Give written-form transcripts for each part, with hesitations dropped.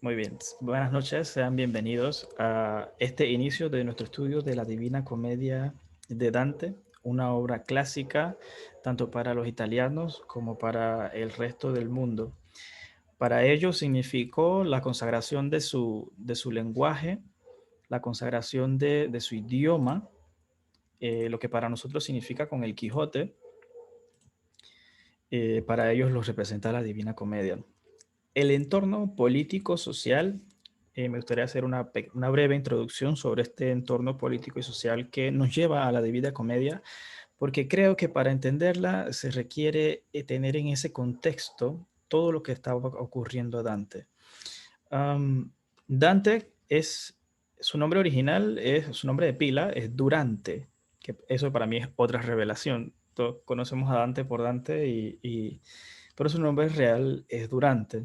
Muy bien, buenas noches, sean bienvenidos a este inicio de nuestro estudio de la Divina Comedia de Dante, una obra clásica tanto para los italianos como para el resto del mundo. Para ellos significó la consagración de su lenguaje, la consagración de su idioma, lo que para nosotros significa con el Quijote, para ellos los representa la Divina Comedia. El entorno político-social, me gustaría hacer una breve introducción sobre este entorno político y social que nos lleva a la Divina Comedia, porque creo que para entenderla se requiere tener en ese contexto todo lo que estaba ocurriendo a Dante. Dante su nombre original, su nombre de pila es Durante, que eso para mí es otra revelación. Todos conocemos a Dante por Dante pero su nombre real es Durante.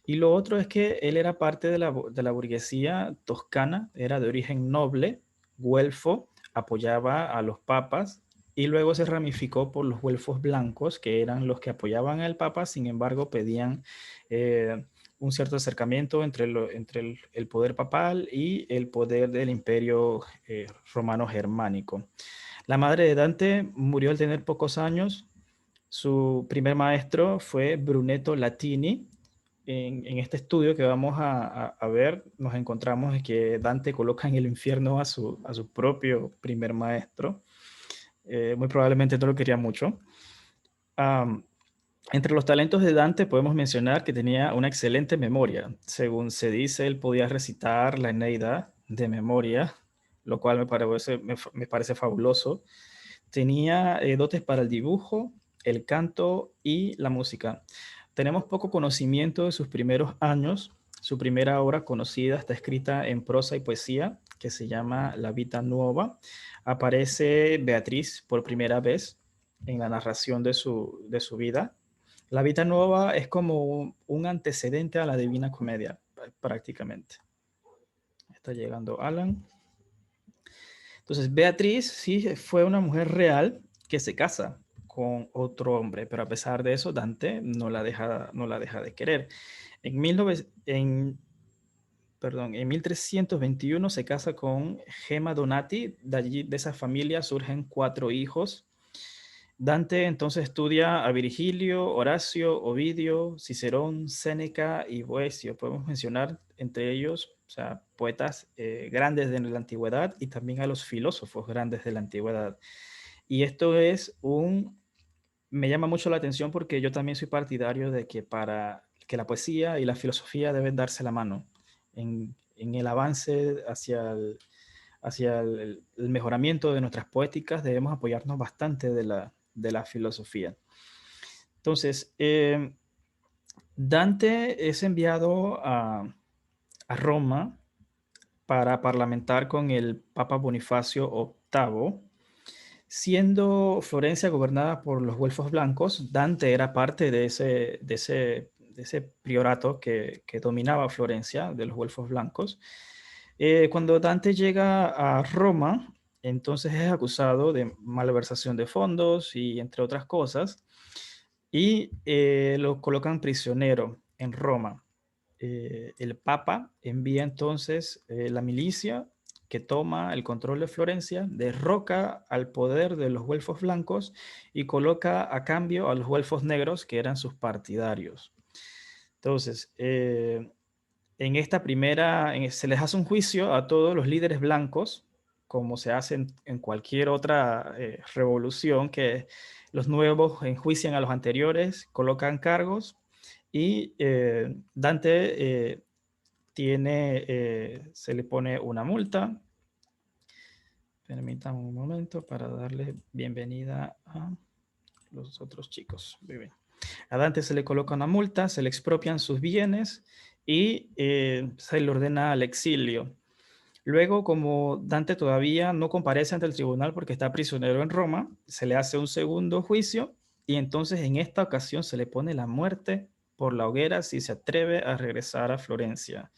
Y lo otro es que él era parte de la burguesía toscana, era de origen noble, güelfo, apoyaba a los papas y luego se ramificó por los güelfos blancos, que eran los que apoyaban al papa, sin embargo pedían un cierto acercamiento entre el poder papal y el poder del imperio romano germánico. La madre de Dante murió al tener pocos años. Su primer maestro fue Brunetto Latini. En este estudio que vamos a ver, nos encontramos que Dante coloca en el infierno a su propio primer maestro. Muy probablemente no lo quería mucho. Um, Entre los talentos de Dante podemos mencionar que tenía una excelente memoria. Según se dice, él podía recitar la Eneida de memoria, lo cual me parece fabuloso. Tenía dotes para el dibujo, el canto y la música. Tenemos poco conocimiento de sus primeros años. Su primera obra conocida está escrita en prosa y poesía, que se llama La Vita Nuova. Aparece Beatriz por primera vez en la narración de su vida. La Vita Nuova es como un antecedente a la Divina Comedia, prácticamente. Está llegando Alan. Entonces, Beatriz sí fue una mujer real que se casa con otro hombre, pero a pesar de eso, Dante no la deja de querer. En, 19 en, perdón, en 1321 se casa con Gemma Donati, de esa familia surgen 4 hijos. Dante entonces estudia a Virgilio, Horacio, Ovidio, Cicerón, Séneca y Boecio. Podemos mencionar entre ellos, o sea, poetas grandes de la antigüedad y también a los filósofos grandes de la antigüedad. Y esto me llama mucho la atención porque yo también soy partidario de que para que la poesía y la filosofía deben darse la mano en el avance hacia el mejoramiento de nuestras poéticas. Debemos apoyarnos bastante de la filosofía. Entonces, Dante es enviado a Roma para parlamentar con el Papa Bonifacio VIII. Siendo Florencia gobernada por los güelfos blancos, Dante era parte de ese priorato que dominaba Florencia, de los güelfos blancos. Cuando Dante llega a Roma, entonces es acusado de malversación de fondos y entre otras cosas, y lo colocan prisionero en Roma. El Papa envía entonces la milicia que toma el control de Florencia, derroca al poder de los güelfos blancos y coloca a cambio a los güelfos negros, que eran sus partidarios. Entonces, se les hace un juicio a todos los líderes blancos, como se hace en cualquier otra revolución, que los nuevos enjuician a los anteriores, colocan cargos y Dante se le pone una multa. Permítame un momento para darle bienvenida a los otros chicos. Muy bien. A Dante se le coloca una multa, se le expropian sus bienes y se le ordena al exilio. Luego, como Dante todavía no comparece ante el tribunal porque está prisionero en Roma, se le hace un segundo juicio y entonces en esta ocasión se le pone la muerte por la hoguera si se atreve a regresar a Florencia.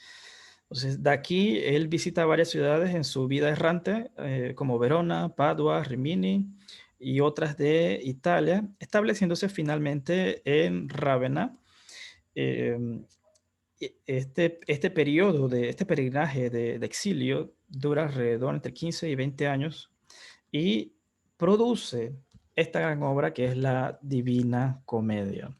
Entonces, de aquí él visita varias ciudades en su vida errante, como Verona, Padua, Rimini y otras de Italia, estableciéndose finalmente en Rávena. Eh, este periodo este peregrinaje de exilio dura alrededor entre 15 y 20 años y produce esta gran obra que es la Divina Comedia.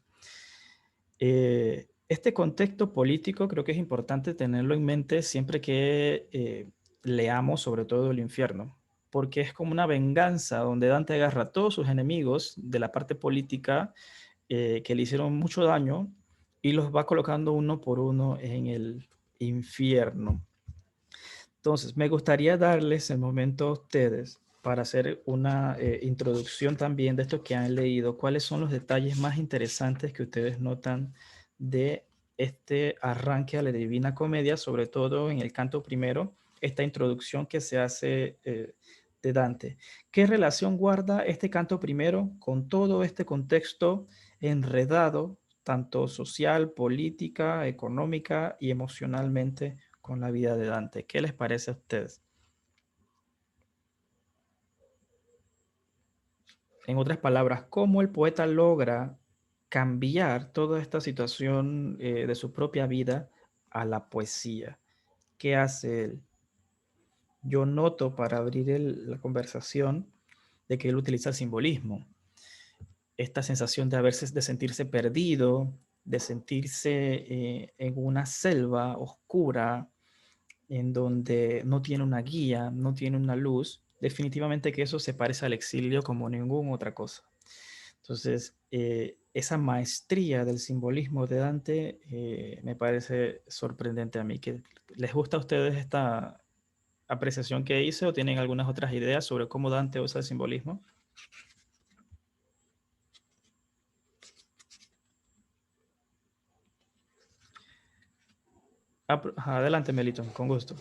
Este contexto político creo que es importante tenerlo en mente siempre que leamos sobre todo el infierno, porque es como una venganza donde Dante agarra a todos sus enemigos de la parte política que le hicieron mucho daño y los va colocando uno por uno en el infierno. Entonces, me gustaría darles el momento a ustedes para hacer una introducción también de esto que han leído. ¿Cuáles son los detalles más interesantes que ustedes notan de este arranque a la Divina Comedia, sobre todo en el canto primero, esta introducción que se hace de Dante? ¿Qué relación guarda este canto primero con todo este contexto enredado, tanto social, política, económica y emocionalmente, con la vida de Dante? ¿Qué les parece a ustedes? En otras palabras, ¿cómo el poeta logra cambiar toda esta situación de su propia vida a la poesía? ¿Qué hace él? Yo noto para abrir la conversación de que él utiliza el simbolismo, esta sensación de sentirse perdido, de sentirse en una selva oscura, en donde no tiene una guía, no tiene una luz. Definitivamente que eso se parece al exilio como ninguna otra cosa. Entonces, esa maestría del simbolismo de Dante me parece sorprendente a mí. ¿Les gusta a ustedes esta apreciación que hice o tienen algunas otras ideas sobre cómo Dante usa el simbolismo? Adelante, Melito, con gusto.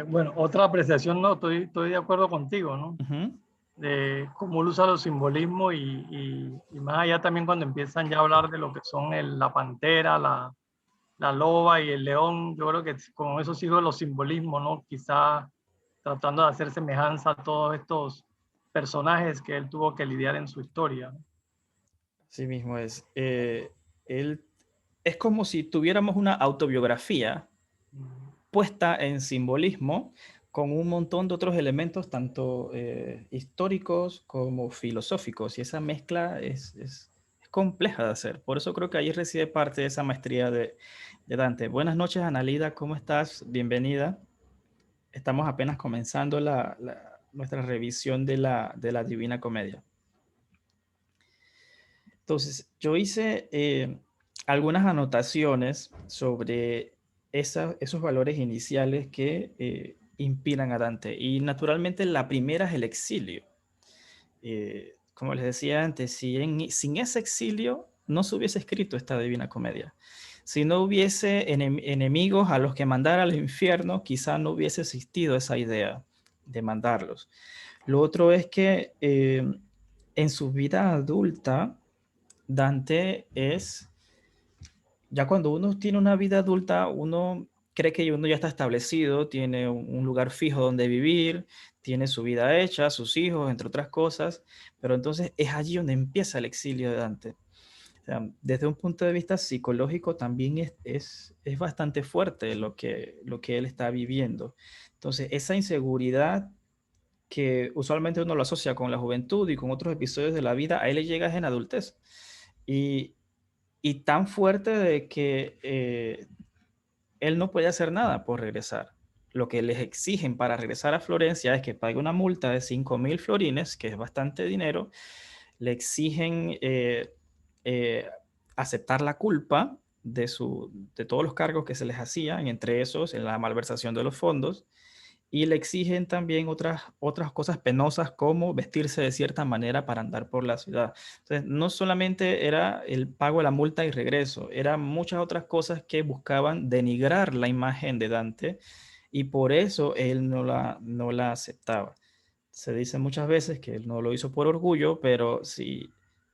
Bueno, otra apreciación, no, estoy de acuerdo contigo, ¿no? Ujú. De cómo él usa los simbolismos y más allá también cuando empiezan ya a hablar de lo que son la pantera, la loba y el león, yo creo que con eso sigo los simbolismos, ¿no? Quizá tratando de hacer semejanza a todos estos personajes que él tuvo que lidiar en su historia. Sí mismo es. Él, es como si tuviéramos una autobiografía puesta en simbolismo con un montón de otros elementos, tanto históricos como filosóficos, y esa mezcla es compleja de hacer. Por eso creo que ahí reside parte de esa maestría de Dante. Buenas noches, Analida, ¿cómo estás? Bienvenida. Estamos apenas comenzando nuestra revisión de la Divina Comedia. Entonces, yo hice algunas anotaciones sobre esos valores iniciales que inspiran a Dante. Y naturalmente la primera es el exilio. Como les decía antes, sin ese exilio no se hubiese escrito esta Divina Comedia. Si no hubiese enemigos a los que mandar al infierno, quizá no hubiese existido esa idea de mandarlos. Lo otro es que en su vida adulta, Dante ya cuando uno tiene una vida adulta, uno cree que uno ya está establecido, tiene un lugar fijo donde vivir, tiene su vida hecha, sus hijos, entre otras cosas, pero entonces es allí donde empieza el exilio de Dante. O sea, desde un punto de vista psicológico también es bastante fuerte lo que él está viviendo. Entonces, esa inseguridad que usualmente uno lo asocia con la juventud y con otros episodios de la vida, a él le llega en adultez. Y, y tan fuerte de que él no puede hacer nada por regresar. Lo que les exigen para regresar a Florencia es que pague una multa de 5.000 florines, que es bastante dinero. Le exigen eh, aceptar la culpa de todos los cargos que se les hacían, entre esos en la malversación de los fondos, y le exigen también otras cosas penosas como vestirse de cierta manera para andar por la ciudad. Entonces, no solamente era el pago de la multa y regreso, eran muchas otras cosas que buscaban denigrar la imagen de Dante y por eso él no la aceptaba. Se dice muchas veces que él no lo hizo por orgullo, pero sí,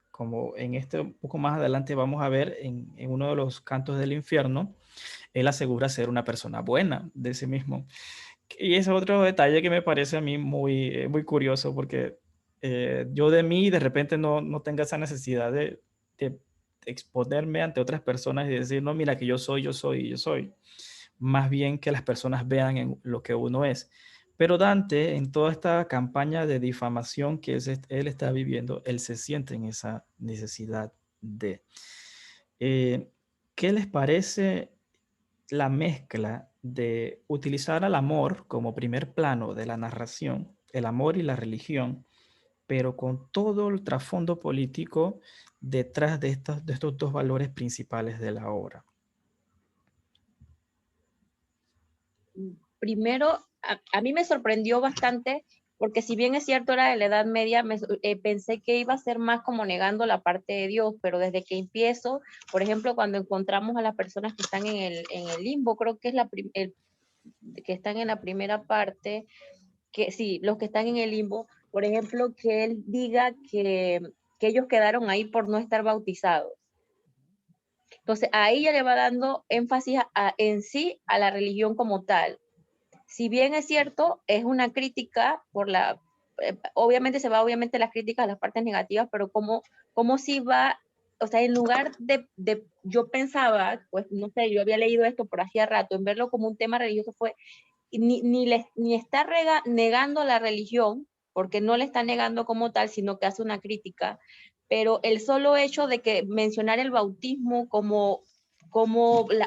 como en este un poco más adelante vamos a ver en uno de los cantos del infierno, él asegura ser una persona buena de sí mismo. Y ese es otro detalle que me parece a mí muy curioso, porque yo de mí de repente no tenga esa necesidad de exponerme ante otras personas y decir, no, mira que yo soy, yo soy, yo soy. Más bien que las personas vean en lo que uno es. Pero Dante, en toda esta campaña de difamación que él está viviendo, él se siente en esa necesidad de... Eh, ¿Qué les parece la mezcla de utilizar al amor como primer plano de la narración, el amor y la religión, pero con todo el trasfondo político detrás de estos dos valores principales de la obra? Primero, a mí me sorprendió bastante, porque si bien es cierto era de la Edad Media, pensé que iba a ser más como negando la parte de Dios, pero desde que empiezo, por ejemplo, cuando encontramos a las personas que están en el limbo, creo que es que están en la primera parte, que sí, los que están en el limbo, por ejemplo, que él diga que ellos quedaron ahí por no estar bautizados. Entonces, ahí ya le va dando énfasis en sí a la religión como tal. Si bien es cierto, es una crítica obviamente se va obviamente las críticas a las partes negativas, pero como si va, o sea, en lugar yo pensaba, pues no sé, yo había leído esto por hacía rato, en verlo como un tema religioso fue, ni está negando la religión, porque no le está negando como tal, sino que hace una crítica, pero el solo hecho de que mencionar el bautismo como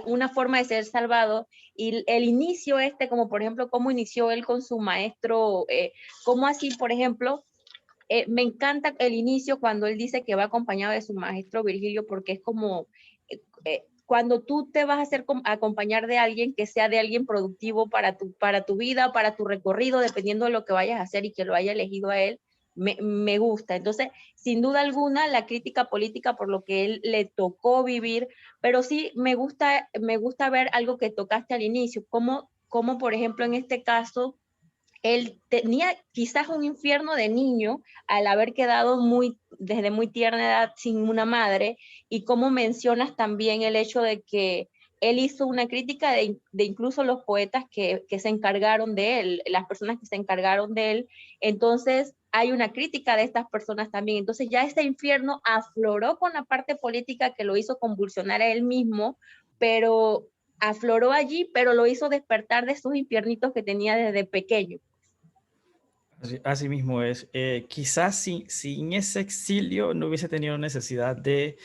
una forma de ser salvado, y el inicio como por ejemplo, cómo inició él con su maestro, cómo así, por ejemplo, me encanta el inicio cuando él dice que va acompañado de su maestro Virgilio, porque es como cuando tú te vas a hacer acompañar de alguien, que sea de alguien productivo para tu vida, para tu recorrido, dependiendo de lo que vayas a hacer y que lo haya elegido a él, me gusta. Entonces, sin duda alguna, la crítica política por lo que él le tocó vivir, pero sí me gusta ver algo que tocaste al inicio, como por ejemplo en este caso, él tenía quizás un infierno de niño al haber quedado desde muy tierna edad sin una madre, y como mencionas también el hecho de que él hizo una crítica de incluso los poetas que se encargaron de él, las personas que se encargaron de él. Entonces hay una crítica de estas personas también. Entonces ya este infierno afloró con la parte política que lo hizo convulsionar a él mismo, pero afloró allí, pero lo hizo despertar de esos infiernitos que tenía desde pequeño. Así mismo es. Quizás sin ese exilio no hubiese tenido necesidad de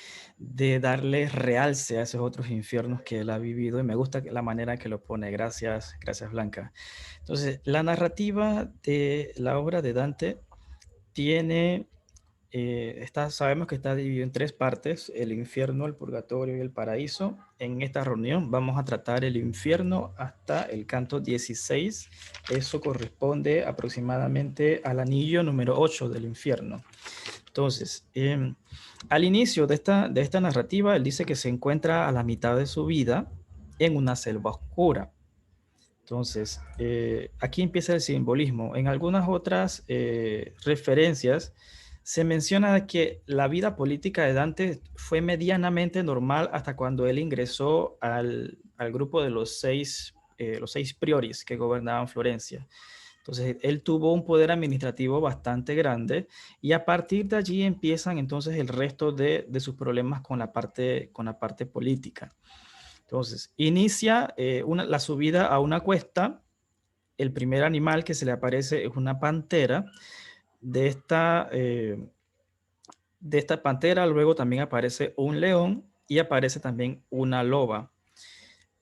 darle realce a esos otros infiernos que él ha vivido, y me gusta la manera que lo pone. Gracias, gracias Blanca. Entonces, la narrativa de la obra de Dante tiene sabemos que está dividido en tres partes: el infierno, el purgatorio y el paraíso. En esta reunión vamos a tratar el infierno hasta el canto 16. Eso corresponde aproximadamente al anillo número 8 del infierno. Entonces, al inicio de esta narrativa, él dice que se encuentra a la mitad de su vida en una selva oscura. Entonces, aquí empieza el simbolismo. En algunas otras referencias se menciona que la vida política de Dante fue medianamente normal hasta cuando él ingresó al grupo de los seis prioris que gobernaban Florencia. Entonces, él tuvo un poder administrativo bastante grande, y a partir de allí empiezan entonces el resto de sus problemas con la parte política. Entonces, inicia la subida a una cuesta. El primer animal que se le aparece es una pantera. De esta pantera luego también aparece un león y aparece también una loba.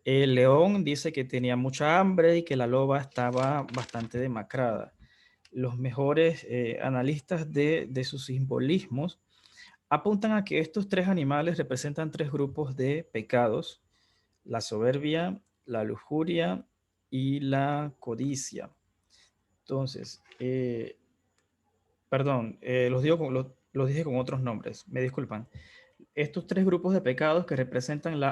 El león dice que tenía mucha hambre y que la loba estaba bastante demacrada. Los mejores analistas de sus simbolismos apuntan a que estos tres animales representan tres grupos de pecados: la soberbia, la lujuria y la codicia. Entonces, perdón, los dije con otros nombres, me disculpan. Estos tres grupos de pecados que representan la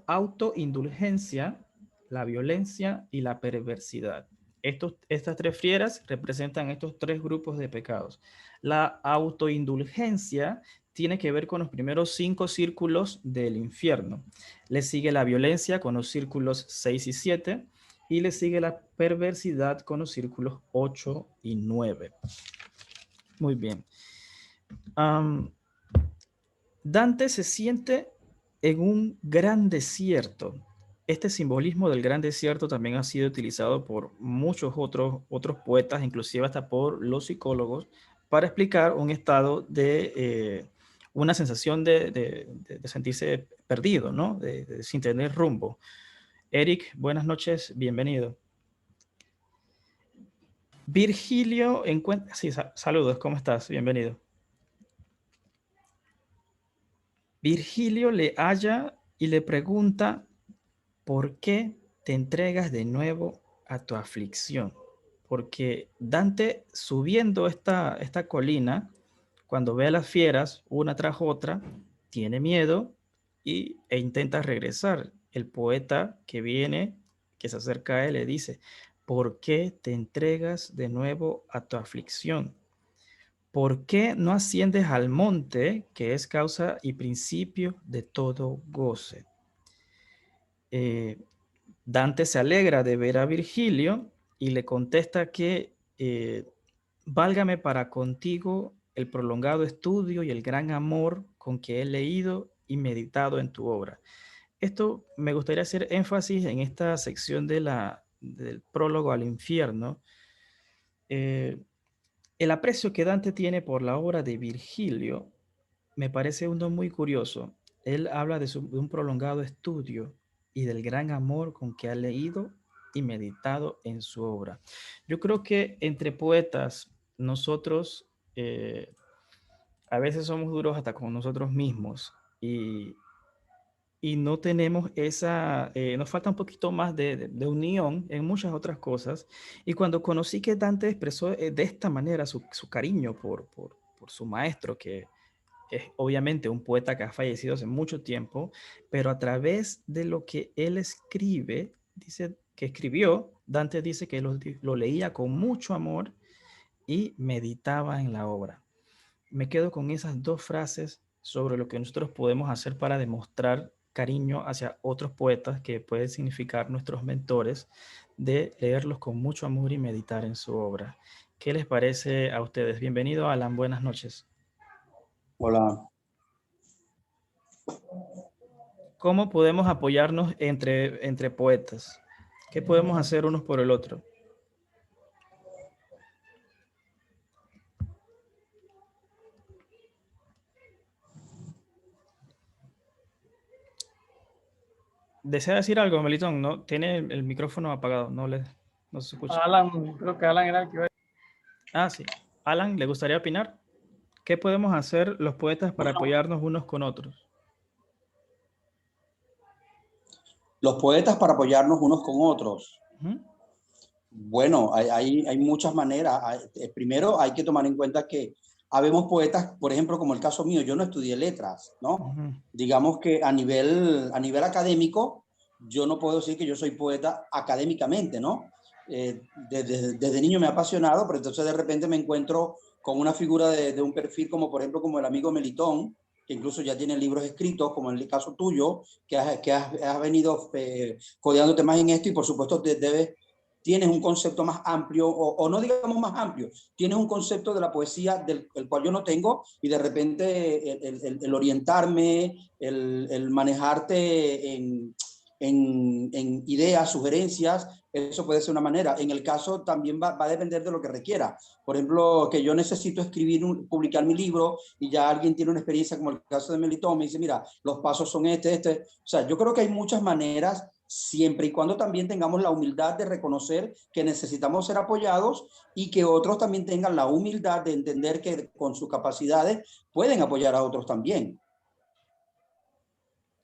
autoindulgencia, la violencia y la perversidad. Estas tres fieras representan estos tres grupos de pecados. La autoindulgencia tiene que ver con los primeros 5 círculos del infierno. Le sigue la violencia con los círculos 6 y 7, y le sigue la perversidad con los círculos 8 y 9. Muy bien. Dante se siente en un gran desierto. Este simbolismo del gran desierto también ha sido utilizado por muchos otros poetas, inclusive hasta por los psicólogos, para explicar un estado de una sensación de sentirse perdido, ¿no? Sin tener rumbo. Eric, buenas noches, bienvenido. Virgilio encuentra... Sí, saludos, ¿cómo estás? Bienvenido. Virgilio le halla y le pregunta, ¿por qué te entregas de nuevo a tu aflicción? Porque Dante, subiendo esta colina, cuando ve a las fieras una tras otra, tiene miedo e intenta regresar. El poeta que viene, que se acerca a él, le dice, ¿por qué te entregas de nuevo a tu aflicción? ¿Por qué no asciendes al monte, que es causa y principio de todo goce? Eh, Dante se alegra de ver a Virgilio y le contesta que válgame para contigo el prolongado estudio y el gran amor con que he leído y meditado en tu obra. Esto me gustaría hacer énfasis en esta sección del prólogo al infierno. El aprecio que Dante tiene por la obra de Virgilio me parece uno muy curioso. Él habla de un prolongado estudio y del gran amor con que ha leído y meditado en su obra. Yo creo que entre poetas, nosotros a veces somos duros hasta con nosotros mismos y no tenemos nos falta un poquito más de unión en muchas otras cosas. Y cuando conocí que Dante expresó de esta manera su cariño por su maestro, que es obviamente un poeta que ha fallecido hace mucho tiempo, pero a través de lo que él escribe, dice que escribió, Dante dice que lo leía con mucho amor y meditaba en la obra. Me quedo con esas dos frases sobre lo que nosotros podemos hacer para demostrar cariño hacia otros poetas que pueden significar nuestros mentores, de leerlos con mucho amor y meditar en su obra. ¿Qué les parece a ustedes? Bienvenido, Alan, buenas noches. Hola. ¿Cómo podemos apoyarnos entre poetas? ¿Qué podemos hacer unos por el otro? ¿Desea decir algo, Melitón? No, tiene el micrófono apagado, no se escucha. Alan, creo que Alan era el que iba a decir. Ah, sí. Alan, ¿le gustaría opinar? ¿Qué podemos hacer los poetas para apoyarnos unos con otros? Los poetas para apoyarnos unos con otros. ¿Mm? Bueno, hay muchas maneras. Primero hay que tomar en cuenta que habemos poetas, por ejemplo, como el caso mío, yo no estudié letras, ¿no? Digamos que a nivel académico, yo no puedo decir que yo soy poeta académicamente, ¿no? Desde niño me ha apasionado, pero entonces de repente me encuentro con una figura de un perfil como, por ejemplo, como el amigo Melitón, que incluso ya tiene libros escritos, como en el caso tuyo, que has venido codeándote más en esto y por supuesto tienes un concepto más amplio, o no digamos más amplio, tienes un concepto de la poesía del cual yo no tengo, y de repente el orientarme, el manejarte en ideas, sugerencias, eso puede ser una manera. En el caso también va a depender de lo que requiera. Por ejemplo, que yo necesito publicar mi libro y ya alguien tiene una experiencia como el caso de Melitón, me dice, mira, los pasos son este. O sea, yo creo que hay muchas maneras, siempre y cuando también tengamos la humildad de reconocer que necesitamos ser apoyados y que otros también tengan la humildad de entender que con sus capacidades pueden apoyar a otros también.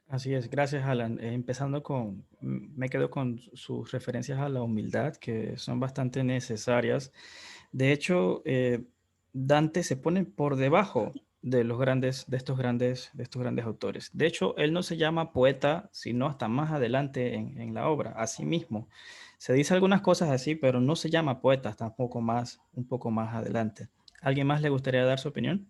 Así es, gracias, Alan. Me quedo con sus referencias a la humildad, que son bastante necesarias. De hecho, Dante se pone por debajo de estos grandes autores. De hecho, él no se llama poeta, sino hasta más adelante en la obra, así mismo. Se dice algunas cosas así, pero no se llama poeta hasta un poco más adelante. ¿Alguien más le gustaría dar su opinión?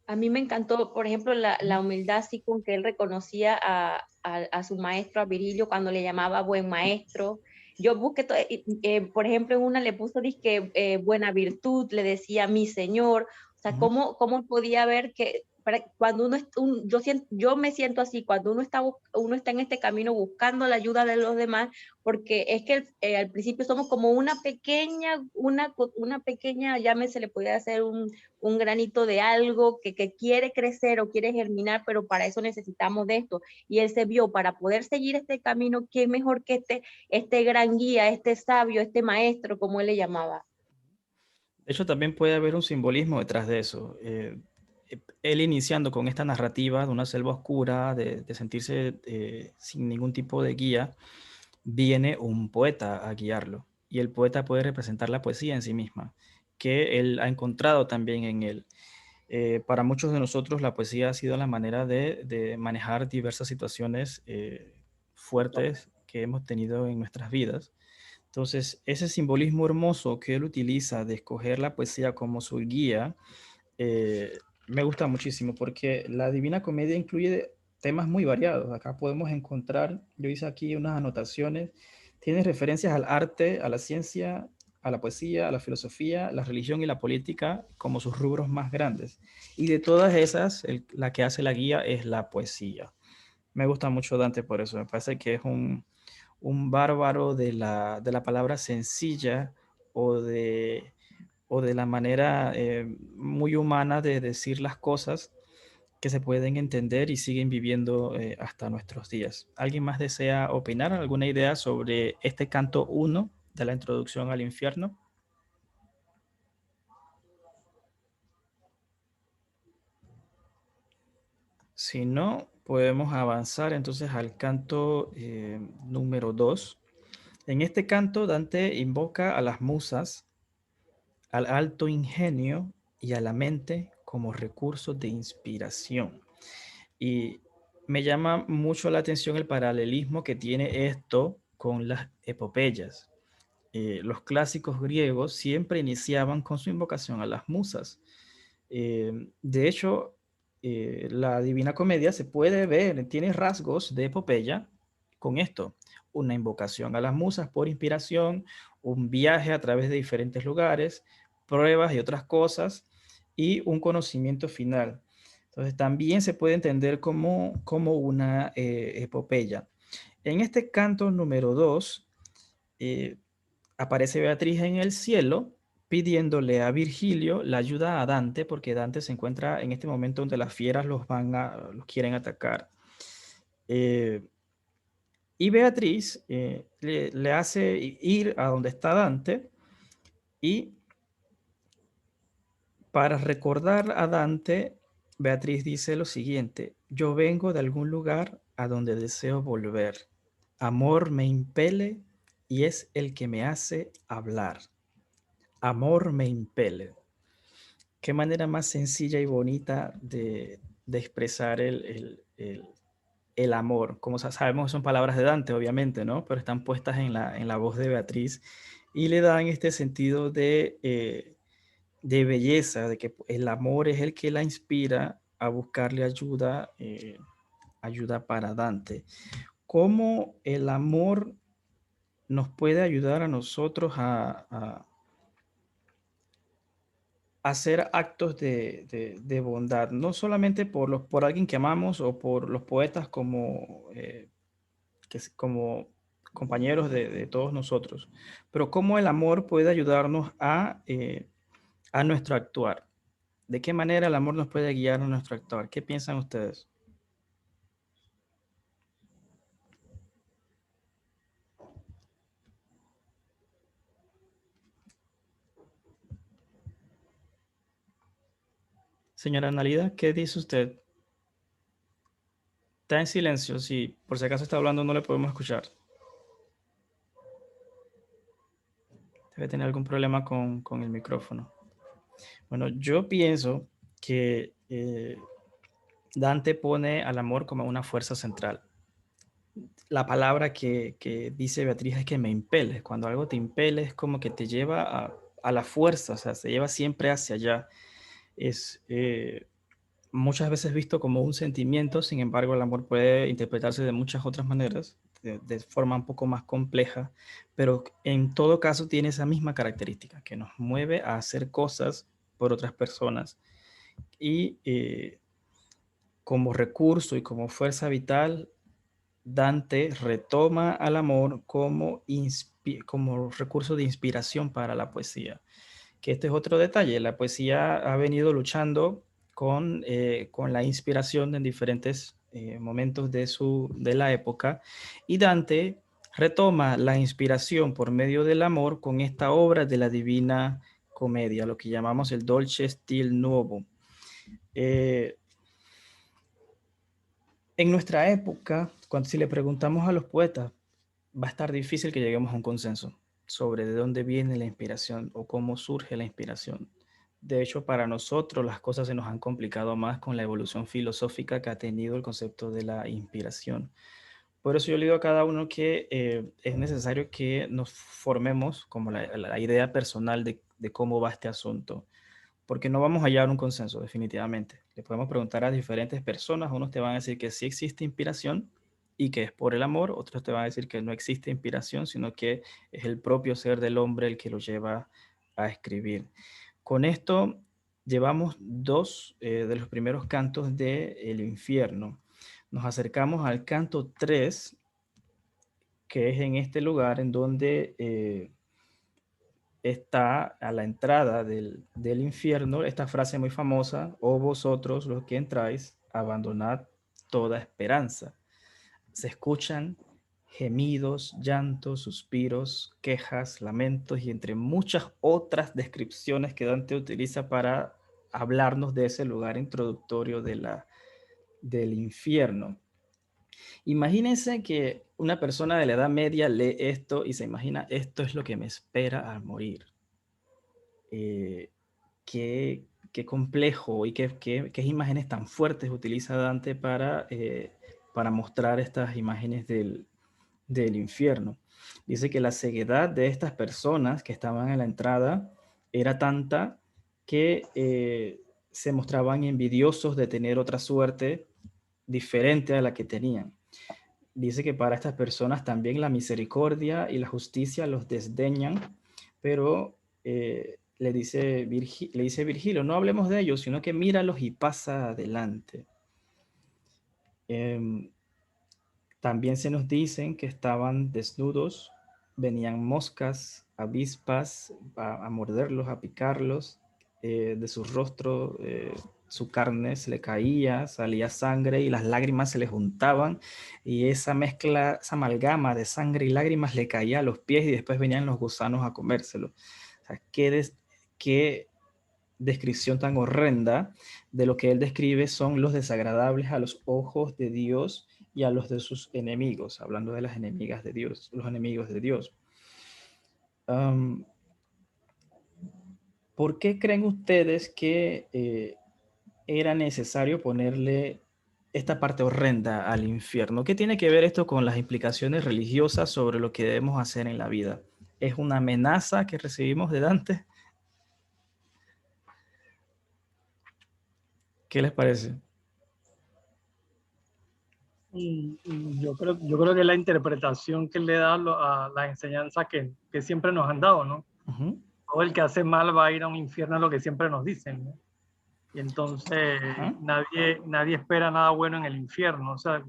A mí me encantó, por ejemplo, la humildad así con que él reconocía a su maestro, a Virgilio, cuando le llamaba buen maestro. Yo busqué, por ejemplo, en una le puso buena virtud, le decía mi señor. O sea, ¿cómo podía ver que cuando yo me siento así, cuando uno está en este camino buscando la ayuda de los demás, porque es que al principio somos como una pequeña, llámese, le podría hacer un granito de algo que quiere crecer o quiere germinar, pero para eso necesitamos de esto. Y él se vio, para poder seguir este camino, qué mejor que este gran guía, este sabio, este maestro, como él le llamaba. De hecho, también puede haber un simbolismo detrás de eso. Él iniciando con esta narrativa de una selva oscura, de sentirse sin ningún tipo de guía, viene un poeta a guiarlo. Y el poeta puede representar la poesía en sí misma, que él ha encontrado también en él. Para muchos de nosotros la poesía ha sido la manera de manejar diversas situaciones fuertes que hemos tenido en nuestras vidas. Entonces, ese simbolismo hermoso que él utiliza de escoger la poesía como su guía, me gusta muchísimo porque la Divina Comedia incluye temas muy variados. Acá podemos encontrar, yo hice aquí unas anotaciones, tiene referencias al arte, a la ciencia, a la poesía, a la filosofía, la religión y la política como sus rubros más grandes. Y de todas esas, la que hace la guía es la poesía. Me gusta mucho Dante por eso, me parece que es un bárbaro de la palabra sencilla o de la manera muy humana de decir las cosas que se pueden entender y siguen viviendo hasta nuestros días. ¿Alguien más desea opinar alguna idea sobre este canto 1 de la introducción al infierno? Si no, podemos avanzar entonces al canto número 2. En este canto, Dante invoca a las musas, al alto ingenio y a la mente como recursos de inspiración. Y me llama mucho la atención el paralelismo que tiene esto con las epopeyas. Los clásicos griegos siempre iniciaban con su invocación a las musas. De hecho, la Divina Comedia se puede ver, tiene rasgos de epopeya con esto, una invocación a las musas por inspiración, un viaje a través de diferentes lugares, pruebas y otras cosas, y un conocimiento final. Entonces también se puede entender como una epopeya. En este canto número 2, aparece Beatriz en el cielo pidiéndole a Virgilio la ayuda a Dante, porque Dante se encuentra en este momento donde las fieras los quieren atacar. Y Beatriz le hace ir a donde está Dante y para recordar a Dante, Beatriz dice lo siguiente: yo vengo de algún lugar a donde deseo volver. Amor me impele y es el que me hace hablar. Amor me impele. Qué manera más sencilla y bonita de expresar el amor. Como sabemos, son palabras de Dante, obviamente, ¿no? Pero están puestas en la voz de Beatriz y le dan este sentido de belleza, de que el amor es el que la inspira a buscarle ayuda, ayuda para Dante. ¿Cómo el amor nos puede ayudar a nosotros a hacer actos de bondad, no solamente por alguien que amamos o por los poetas como compañeros de todos nosotros, pero cómo el amor puede ayudarnos a nuestro actuar? ¿De qué manera el amor nos puede guiar a nuestro actuar? ¿Qué piensan ustedes? Señora Analida, ¿qué dice usted? Está en silencio, si por si acaso está hablando no le podemos escuchar. Debe tener algún problema con el micrófono. Bueno, yo pienso que Dante pone al amor como una fuerza central. La palabra que dice Beatriz es que me impele. Cuando algo te impele es como que te lleva a la fuerza, o sea, se lleva siempre hacia allá. Es muchas veces visto como un sentimiento, sin embargo el amor puede interpretarse de muchas otras maneras, de forma un poco más compleja, pero en todo caso tiene esa misma característica, que nos mueve a hacer cosas por otras personas. Y como recurso y como fuerza vital, Dante retoma al amor como, como recurso de inspiración para la poesía. Que este es otro detalle, la poesía ha venido luchando con la inspiración en diferentes momentos de la época, y Dante retoma la inspiración por medio del amor con esta obra de la Divina Comedia, lo que llamamos el Dolce Stil Nuovo. En nuestra época, cuando si le preguntamos a los poetas, va a estar difícil que lleguemos a un consenso sobre de dónde viene la inspiración o cómo surge la inspiración. De hecho, para nosotros las cosas se nos han complicado más con la evolución filosófica que ha tenido el concepto de la inspiración. Por eso yo le digo a cada uno que es necesario que nos formemos como la idea personal de cómo va este asunto, porque no vamos a hallar un consenso definitivamente. Le podemos preguntar a diferentes personas, unos te van a decir que sí existe inspiración y que es por el amor, otros te van a decir que no existe inspiración, sino que es el propio ser del hombre el que lo lleva a escribir. Con esto llevamos dos de los primeros cantos del infierno. Nos acercamos al canto 3, que es en este lugar en donde está a la entrada del infierno esta frase muy famosa: oh vosotros los que entráis, abandonad toda esperanza. Se escuchan gemidos, llantos, suspiros, quejas, lamentos y entre muchas otras descripciones que Dante utiliza para hablarnos de ese lugar introductorio del infierno. Imagínense que una persona de la Edad Media lee esto y se imagina: esto es lo que me espera al morir. Qué complejo y qué imágenes tan fuertes utiliza Dante para mostrar estas imágenes del infierno. Dice que la ceguedad de estas personas que estaban en la entrada era tanta que se mostraban envidiosos de tener otra suerte diferente a la que tenían. Dice que para estas personas también la misericordia y la justicia los desdeñan, pero le dice Virgilio: no hablemos de ellos, sino que míralos y pasa adelante. También se nos dicen que estaban desnudos, venían moscas, avispas a morderlos, a picarlos, de su rostro, su carne se le caía, salía sangre y las lágrimas se le juntaban, y esa mezcla, esa amalgama de sangre y lágrimas le caía a los pies y después venían los gusanos a comérselo. O sea, qué descripción tan horrenda de lo que él describe son los desagradables a los ojos de Dios y a los de sus enemigos, hablando de las enemigas de Dios, los enemigos de Dios. ¿Por qué creen ustedes que era necesario ponerle esta parte horrenda al infierno? ¿Qué tiene que ver esto con las implicaciones religiosas sobre lo que debemos hacer en la vida? ¿Es una amenaza que recibimos de Dante? ¿Qué les parece? Yo creo que la interpretación que le da a las enseñanzas que siempre nos han dado, ¿no? Uh-huh. Todo el que hace mal va a ir a un infierno, es lo que siempre nos dicen, ¿no? Y entonces nadie espera nada bueno en el infierno. O sea,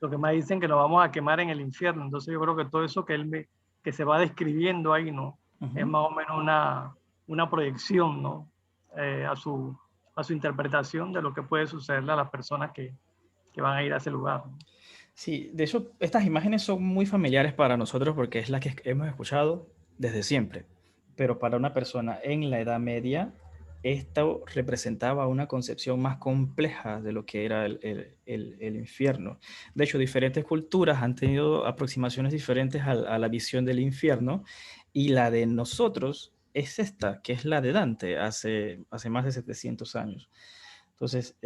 lo que más dicen que nos vamos a quemar en el infierno. Entonces yo creo que todo eso que se va describiendo ahí, ¿no? Es más o menos una proyección, ¿no? A su interpretación de lo que puede sucederle a las personas que van a ir a ese lugar, ¿no? Sí, de hecho, estas imágenes son muy familiares para nosotros porque es la que hemos escuchado desde siempre. Pero para una persona en la Edad Media, esto representaba una concepción más compleja de lo que era el infierno. De hecho, diferentes culturas han tenido aproximaciones diferentes a la visión del infierno, y la de nosotros es esta, que es la de Dante, hace más de 700 años. Entonces,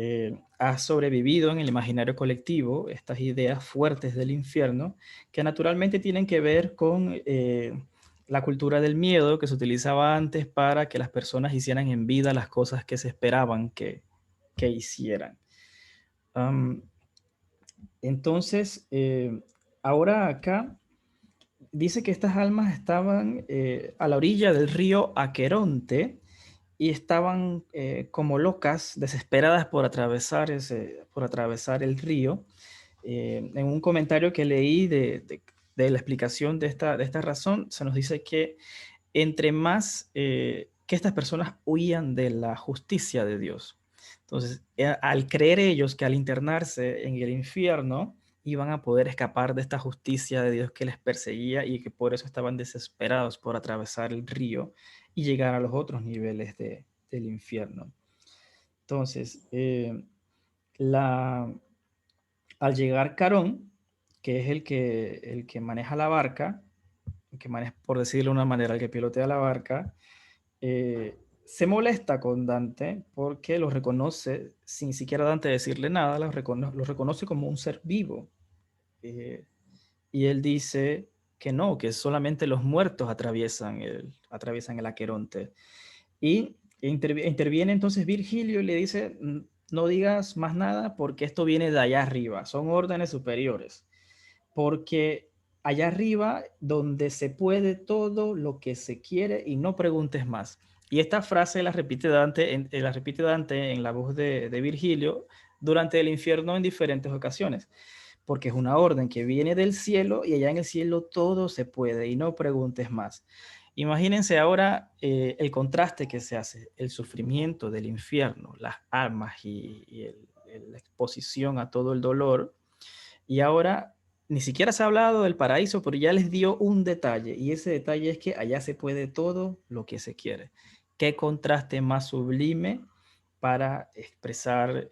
ha sobrevivido en el imaginario colectivo estas ideas fuertes del infierno, que naturalmente tienen que ver con la cultura del miedo que se utilizaba antes para que las personas hicieran en vida las cosas que se esperaban que hicieran. Entonces, ahora acá dice que estas almas estaban a la orilla del río Aqueronte, y estaban como locas, desesperadas por atravesar, por atravesar el río. En un comentario que leí de la explicación de esta razón, se nos dice que entre más que estas personas huían de la justicia de Dios. Entonces, al creer ellos que al internarse en el infierno iban a poder escapar de esta justicia de Dios que les perseguía y que por eso estaban desesperados por atravesar el río y llegar a los otros niveles del infierno. Entonces, al llegar Carón, que es el que maneja la barca, que maneja, por decirlo de una manera, el que pilotea la barca, se molesta con Dante porque lo reconoce, sin siquiera Dante decirle nada, lo reconoce como un ser vivo. Y él dice que no, que solamente los muertos atraviesan el Aqueronte. Y interviene entonces Virgilio y le dice, no digas más nada porque esto viene de allá arriba, son órdenes superiores. Porque allá arriba, donde se puede todo lo que se quiere y no preguntes más. Y esta frase la repite Dante en la voz de Virgilio durante el infierno en diferentes ocasiones, porque es una orden que viene del cielo y allá en el cielo todo se puede y no preguntes más. Imagínense ahora el contraste que se hace, el sufrimiento del infierno, las almas y la exposición a todo el dolor. Y ahora ni siquiera se ha hablado del paraíso, pero ya les dio un detalle, y ese detalle es que allá se puede todo lo que se quiere. ¿Qué contraste más sublime para expresar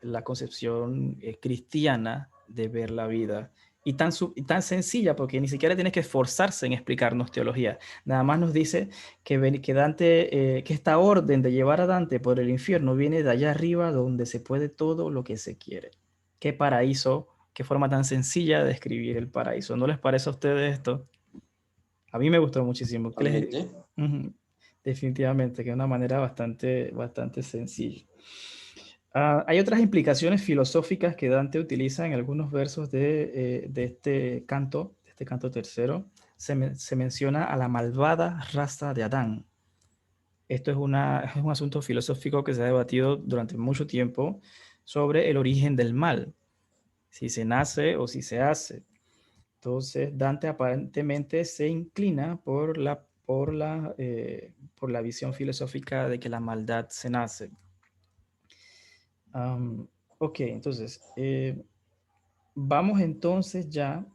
la concepción cristiana de ver la vida? Y tan sencilla, porque ni siquiera tienes que esforzarse en explicarnos teología. Nada más nos dice que Dante, que esta orden de llevar a Dante por el infierno viene de allá arriba, donde se puede todo lo que se quiere. ¿Qué paraíso? Qué forma tan sencilla de escribir el paraíso. ¿No les parece a ustedes esto? A mí me gustó muchísimo. Definitivamente, que es una manera bastante sencilla. Hay otras implicaciones filosóficas que Dante utiliza en algunos versos de este canto tercero. Se menciona a la malvada raza de Adán. Esto es un asunto filosófico que se ha debatido durante mucho tiempo sobre el origen del mal, si se nace o si se hace. Entonces, Dante aparentemente se inclina por la visión filosófica de que la maldad se nace. Ok, entonces, vamos entonces ya,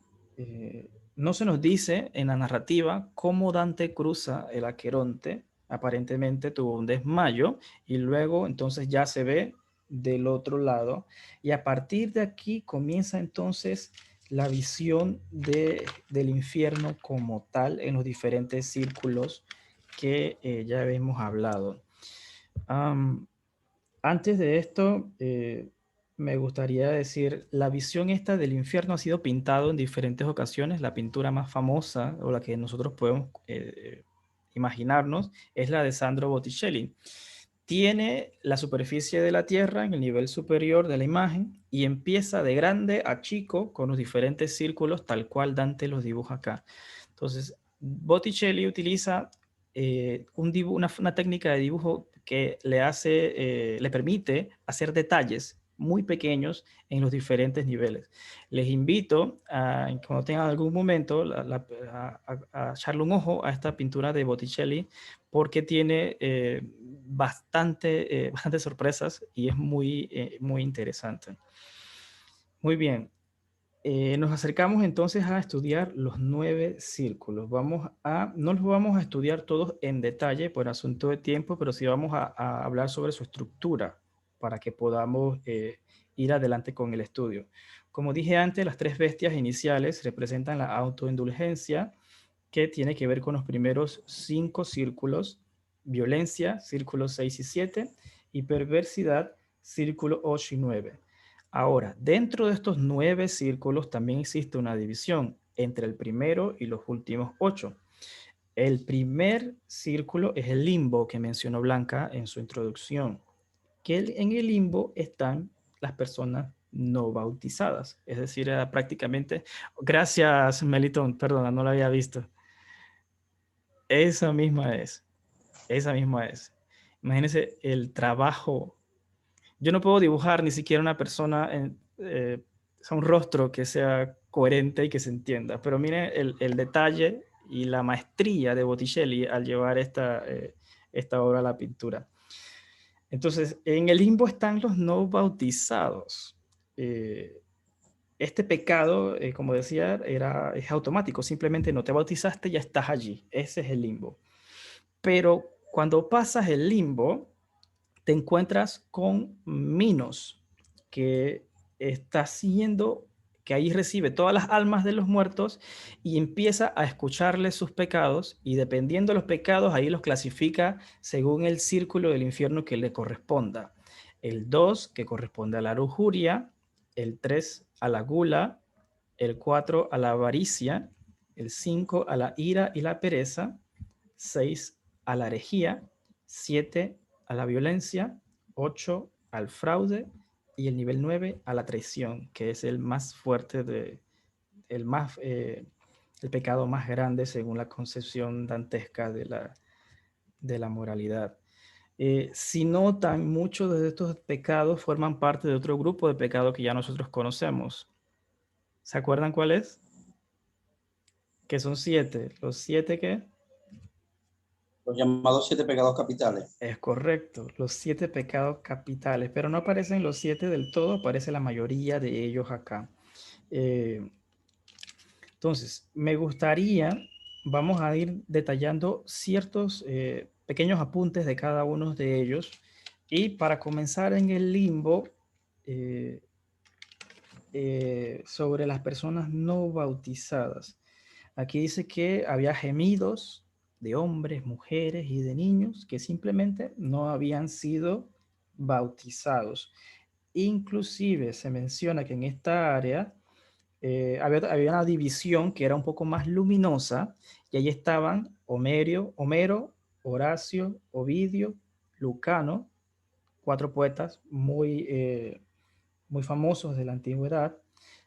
no se nos dice en la narrativa cómo Dante cruza el Aqueronte. Aparentemente tuvo un desmayo y luego entonces ya se ve del otro lado, y a partir de aquí comienza entonces la visión del infierno como tal en los diferentes círculos que ya hemos hablado. Antes de esto, me gustaría decir, la visión esta del infierno ha sido pintado en diferentes ocasiones. La pintura más famosa o la que nosotros podemos imaginarnos es la de Sandro Botticelli. Tiene la superficie de la Tierra en el nivel superior de la imagen y empieza de grande a chico con los diferentes círculos tal cual Dante los dibuja acá. Entonces, Botticelli utiliza una técnica de dibujo que le permite hacer detalles muy pequeños en los diferentes niveles. Les invito a, cuando tengan algún momento, a echarle un ojo a esta pintura de Botticelli, porque tiene bastantes sorpresas y es muy interesante. Muy bien. Nos acercamos entonces a estudiar los 9 círculos. No los vamos a estudiar todos en detalle por asunto de tiempo, pero sí vamos a hablar sobre su estructura para que podamos ir adelante con el estudio. Como dije antes, las 3 bestias iniciales representan la autoindulgencia, que tiene que ver con los primeros 5 círculos: violencia, círculos 6 y 7, y perversidad, círculos 8 y 9. Ahora, dentro de estos 9 círculos también existe una división entre el primero y los últimos 8. El primer círculo es el limbo que mencionó Blanca en su introducción, que en el limbo están las personas no bautizadas, es decir, prácticamente... Gracias, Melitón, perdona, no lo había visto. Esa misma es. Imagínense el trabajo. Yo no puedo dibujar ni siquiera una persona, un rostro que sea coherente y que se entienda, pero miren el detalle y la maestría de Botticelli al llevar esta obra a la pintura. Entonces, en el limbo están los no bautizados. Este pecado, como decía, es automático. Simplemente no te bautizaste, ya estás allí. Ese es el limbo. Pero cuando pasas el limbo, te encuentras con Minos, que está haciendo que ahí recibe todas las almas de los muertos y empieza a escucharles sus pecados, y dependiendo de los pecados, ahí los clasifica según el círculo del infierno que le corresponda. El 2, que corresponde a la lujuria, el 3 a la gula, el 4 a la avaricia, el 5 a la ira y la pereza, 6 a la herejía, 7 a la violencia, 8 al fraude y el nivel 9 a la traición, que es el más fuerte, el pecado más grande según la concepción dantesca de la moralidad. Si notan, muchos de estos pecados forman parte de otro grupo de pecados que ya nosotros conocemos. ¿Se acuerdan cuál es? Que son 7. ¿Los 7 qué? Los llamados 7 pecados capitales. Es correcto, los 7 pecados capitales, pero no aparecen los 7 del todo, aparece la mayoría de ellos acá. Entonces, me gustaría, vamos a ir detallando ciertos pequeños apuntes de cada uno de ellos, y para comenzar en el limbo, sobre las personas no bautizadas. Aquí dice que había gemidos de hombres, mujeres y de niños que simplemente no habían sido bautizados. Inclusive se menciona que en esta área había una división que era un poco más luminosa, y ahí estaban Homero, Horacio, Ovidio, Lucano, 4 poetas muy famosos de la antigüedad.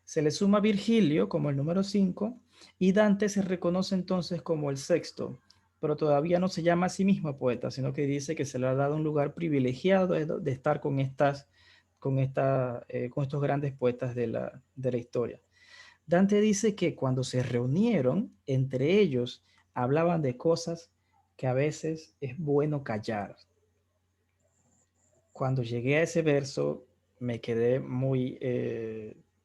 Se le suma Virgilio como el número 5, y Dante se reconoce entonces como el 6º, pero todavía no se llama a sí mismo poeta, sino que dice que se le ha dado un lugar privilegiado de estar con estos grandes poetas de la historia. Dante dice que cuando se reunieron, entre ellos hablaban de cosas que a veces es bueno callar. Cuando llegué a ese verso, me quedé muy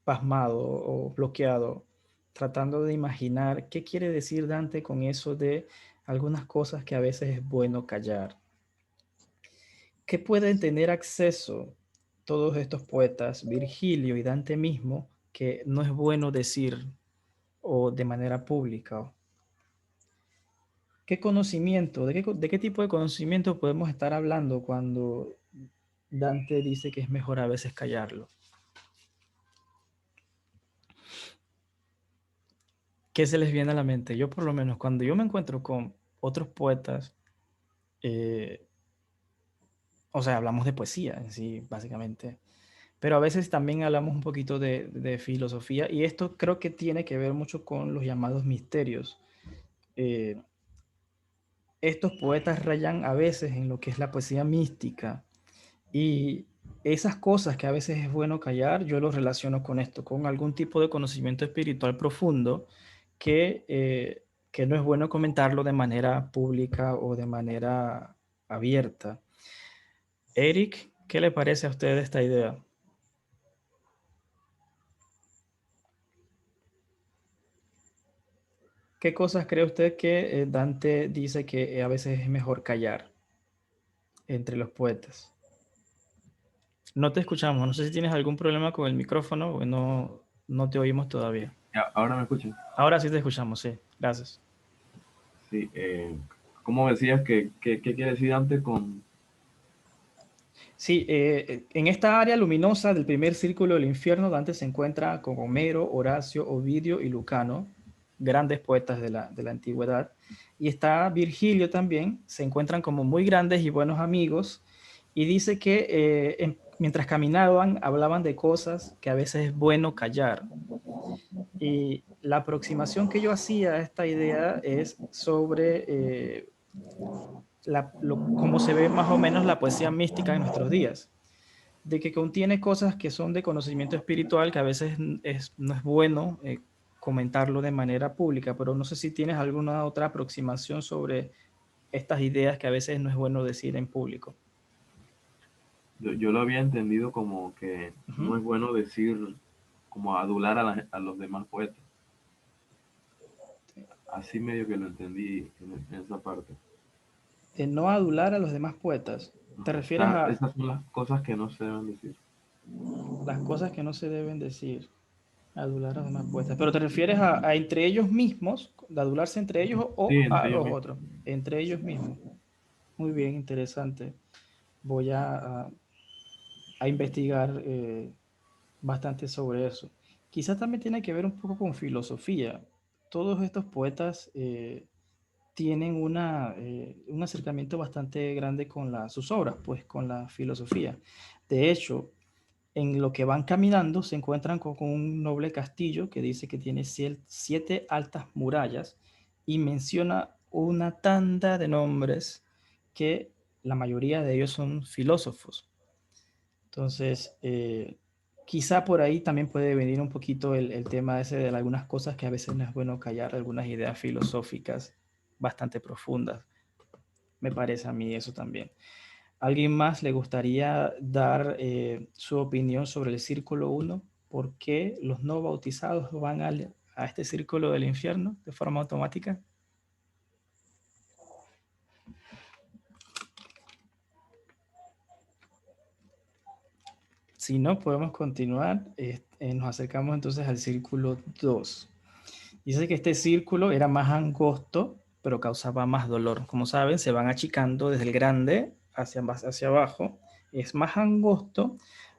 pasmado o bloqueado, tratando de imaginar qué quiere decir Dante con eso de algunas cosas que a veces es bueno callar. ¿Qué pueden tener acceso todos estos poetas, Virgilio y Dante mismo, que no es bueno decir o de manera pública? ¿Qué conocimiento, de qué tipo de conocimiento podemos estar hablando cuando Dante dice que es mejor a veces callarlo? ¿Qué se les viene a la mente? Yo, por lo menos, cuando yo me encuentro con otros poetas, o sea, hablamos de poesía en sí, básicamente, pero a veces también hablamos un poquito de filosofía, y esto creo que tiene que ver mucho con los llamados misterios. Estos poetas rayan a veces en lo que es la poesía mística, y esas cosas que a veces es bueno callar, yo los relaciono con esto, con algún tipo de conocimiento espiritual profundo que no es bueno comentarlo de manera pública o de manera abierta. Eric, ¿qué le parece a usted esta idea? ¿Qué cosas cree usted que Dante dice que a veces es mejor callar entre los poetas? No te escuchamos. No sé si tienes algún problema con el micrófono o no te oímos todavía. ¿Ahora me escuchan? Ahora sí te escuchamos, sí. Gracias. Sí. ¿Cómo decías qué quiere decir Dante con...? Sí, en esta área luminosa del primer círculo del infierno, Dante se encuentra con Homero, Horacio, Ovidio y Lucano, grandes poetas de la antigüedad. Y está Virgilio también, se encuentran como muy grandes y buenos amigos. Y dice que mientras caminaban, hablaban de cosas que a veces es bueno callar. Y la aproximación que yo hacía a esta idea es sobre cómo se ve más o menos la poesía mística en nuestros días, de que contiene cosas que son de conocimiento espiritual, que a veces no es bueno comentarlo de manera pública, pero no sé si tienes alguna otra aproximación sobre estas ideas que a veces no es bueno decir en público. Yo lo había entendido como que no es bueno decir, como adular a los demás poetas. Así medio que lo entendí en esa parte. De no adular a los demás poetas. ¿Te refieres a Esas son las cosas que no se deben decir. las cosas que no se deben decir? Adular a los demás poetas. ¿Pero te refieres a entre ellos mismos, de adularse entre ellos Sí, o a entre ellos los mismos. otros? Entre ellos mismos. Muy bien, interesante. Voy a investigar bastante sobre eso. Quizás también tiene que ver un poco con filosofía. Todos estos poetas tienen un acercamiento bastante grande con sus obras, pues con la filosofía. De hecho, en lo que van caminando se encuentran con un noble castillo que dice que tiene 7 altas murallas y menciona una tanda de nombres que la mayoría de ellos son filósofos. Entonces, quizá por ahí también puede venir un poquito el tema ese de algunas cosas que a veces no es bueno callar, algunas ideas filosóficas bastante profundas. Me parece a mí eso también. ¿Alguien más le gustaría dar su opinión sobre el círculo 1? ¿Por qué los no bautizados van a este círculo del infierno de forma automática? Si no, podemos continuar. Nos acercamos entonces al círculo 2. Dice que este círculo era más angosto, pero causaba más dolor. Como saben, se van achicando desde el grande hacia abajo. Es más angosto,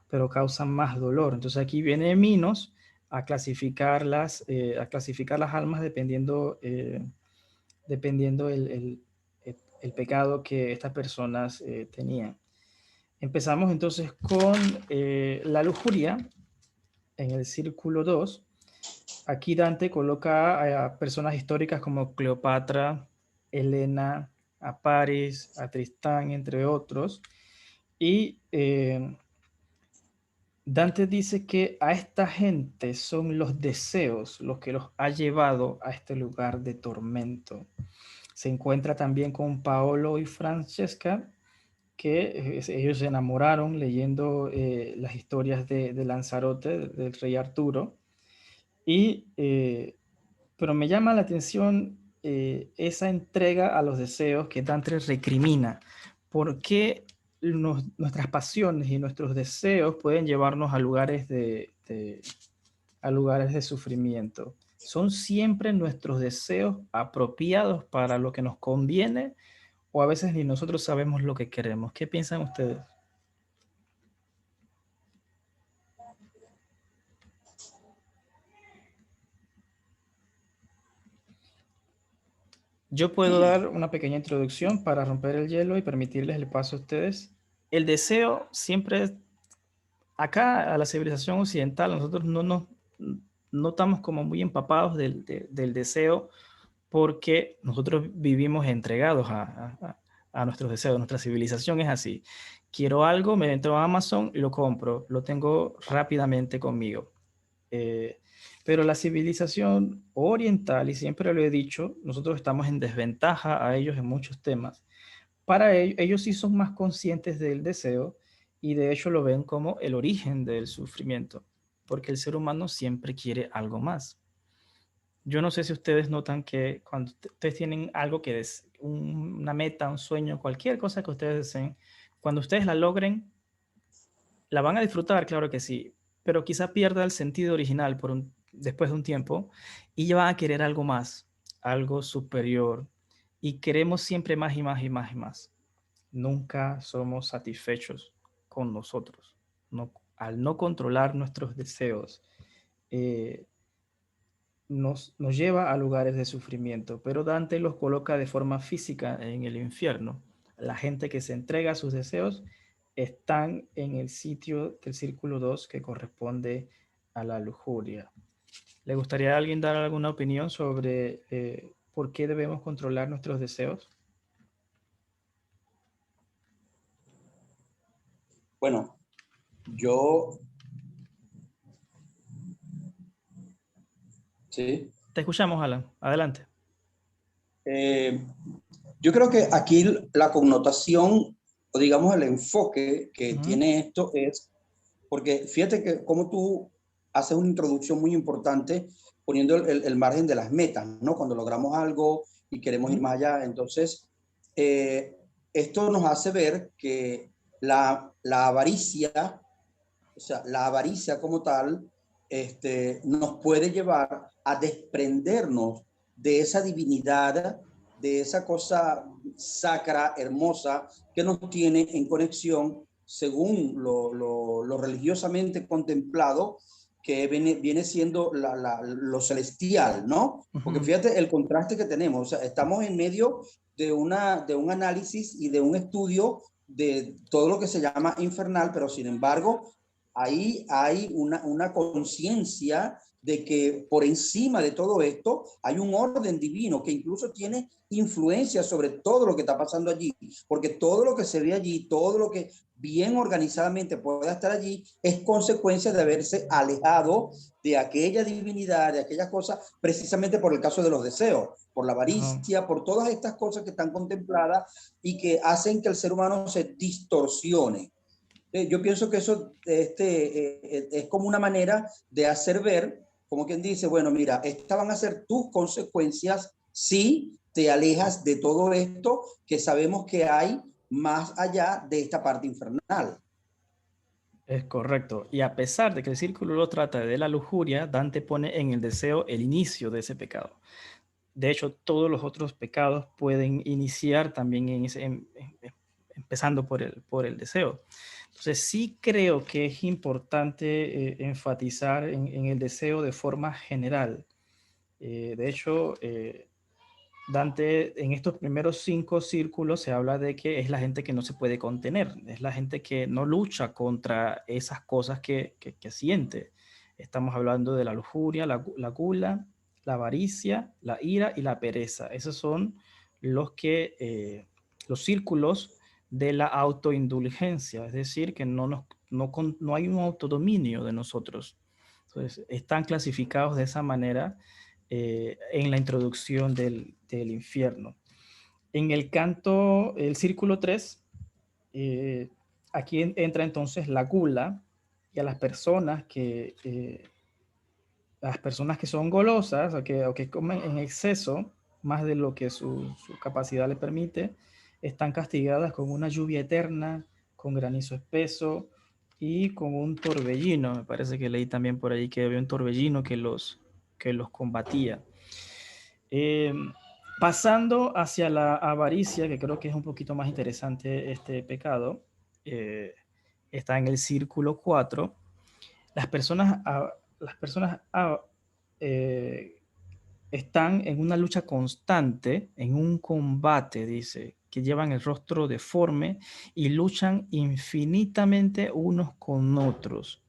pero causa más dolor. Entonces aquí viene Minos a clasificar las almas dependiendo el pecado que estas personas tenían. Empezamos entonces con la lujuria en el círculo 2. Aquí Dante coloca a personas históricas como Cleopatra, Helena, a Paris, a Tristán, entre otros. Y Dante dice que a esta gente son los deseos los que los ha llevado a este lugar de tormento. Se encuentra también con Paolo y Francesca, que ellos se enamoraron leyendo las historias de Lanzarote, del rey Arturo. Pero me llama la atención esa entrega a los deseos que Dante recrimina. ¿Por qué nuestras pasiones y nuestros deseos pueden llevarnos a lugares a lugares de sufrimiento? ¿Son siempre nuestros deseos apropiados para lo que nos conviene o a veces ni nosotros sabemos lo que queremos? ¿Qué piensan ustedes? Yo puedo dar una pequeña introducción para romper el hielo y permitirles el paso a ustedes. El deseo siempre, acá a la civilización occidental, nosotros no estamos como muy empapados del deseo porque nosotros vivimos entregados a nuestros deseos. Nuestra civilización es así. Quiero algo, me entro a Amazon y lo compro, lo tengo rápidamente conmigo. Pero la civilización oriental, y siempre lo he dicho, nosotros estamos en desventaja a ellos en muchos temas. Para ellos sí son más conscientes del deseo y de hecho lo ven como el origen del sufrimiento, porque el ser humano siempre quiere algo más. Yo no sé si ustedes notan que cuando ustedes tienen algo que es una meta, un sueño, cualquier cosa que ustedes deseen, cuando ustedes la logren, la van a disfrutar, claro que sí, pero quizá pierda el sentido original después de un tiempo y ya van a querer algo más, algo superior. Y queremos siempre más y más y más y más. Nunca somos satisfechos con nosotros. Al no controlar nuestros deseos, nos lleva a lugares de sufrimiento, pero Dante los coloca de forma física en el infierno. La gente que se entrega a sus deseos están en el sitio del círculo 2 que corresponde a la lujuria. ¿Le gustaría a alguien dar alguna opinión sobre por qué debemos controlar nuestros deseos? Bueno, yo... Sí. Te escuchamos, Alan. Adelante. Yo creo que aquí la connotación, o digamos el enfoque que tiene esto es, porque fíjate que como tú haces una introducción muy importante poniendo el margen de las metas, ¿no? Cuando logramos algo y queremos ir más allá. Entonces, esto nos hace ver que la avaricia, o sea, la avaricia como tal, nos puede llevar a desprendernos de esa divinidad, de esa cosa sacra, hermosa, que nos tiene en conexión, según lo religiosamente contemplado, que viene siendo lo celestial, ¿no? Porque fíjate el contraste que tenemos, o sea, estamos en medio de un análisis y de un estudio de todo lo que se llama infernal, pero sin embargo, ahí hay una conciencia de que por encima de todo esto hay un orden divino que incluso tiene influencia sobre todo lo que está pasando allí, porque todo lo que se ve allí, todo lo que bien organizadamente pueda estar allí, es consecuencia de haberse alejado de aquella divinidad, de aquellas cosas, precisamente por el caso de los deseos, por la avaricia, por todas estas cosas que están contempladas y que hacen que el ser humano se distorsione. Yo pienso que eso es como una manera de hacer ver, como quien dice, bueno, mira, estas van a ser tus consecuencias si te alejas de todo esto que sabemos que hay más allá de esta parte infernal. Es correcto. Y a pesar de que el círculo lo trata de la lujuria, Dante pone en el deseo el inicio de ese pecado. De hecho, todos los otros pecados pueden iniciar también empezando por el deseo. Entonces, sí creo que es importante enfatizar en el deseo de forma general. De hecho, Dante, en estos primeros 5 círculos se habla de que es la gente que no se puede contener, es la gente que no lucha contra esas cosas que siente. Estamos hablando de la lujuria, la gula, la avaricia, la ira y la pereza. Esos son los círculos de la autoindulgencia, es decir, que no hay un autodominio de nosotros. Entonces, están clasificados de esa manera en la introducción del infierno. En el canto, el círculo 3, aquí entra entonces la gula, y a las personas que son golosas o que comen en exceso, más de lo que su capacidad le permite, están castigadas con una lluvia eterna, con granizo espeso y con un torbellino. Me parece que leí también por ahí que había un torbellino que los combatía. Pasando hacia la avaricia, que creo que es un poquito más interesante este pecado, está en el círculo 4. Las personas están en una lucha constante, en un combate, dice, que llevan el rostro deforme y luchan infinitamente unos con otros.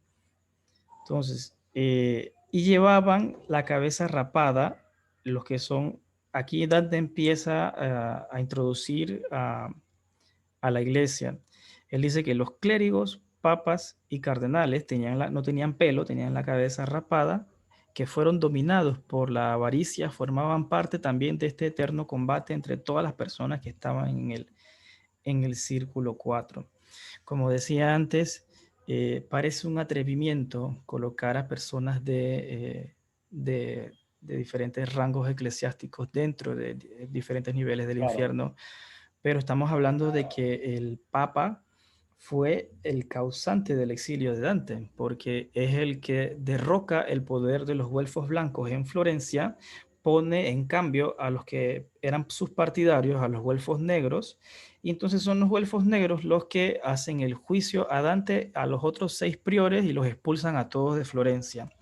Entonces, y llevaban la cabeza rapada, los que son, aquí Dante empieza a introducir a la iglesia. Él dice que los clérigos, papas y cardenales no tenían pelo, tenían la cabeza rapada, que fueron dominados por la avaricia, formaban parte también de este eterno combate entre todas las personas que estaban en el círculo 4. Como decía antes, parece un atrevimiento colocar a personas de diferentes rangos eclesiásticos dentro de diferentes niveles del infierno, pero estamos hablando de que el Papa fue el causante del exilio de Dante, porque es el que derroca el poder de los güelfos blancos en Florencia, pone en cambio a los que eran sus partidarios, a los güelfos negros, y entonces son los güelfos negros los que hacen el juicio a Dante, a los otros 6 priores, y los expulsan a todos de Florencia.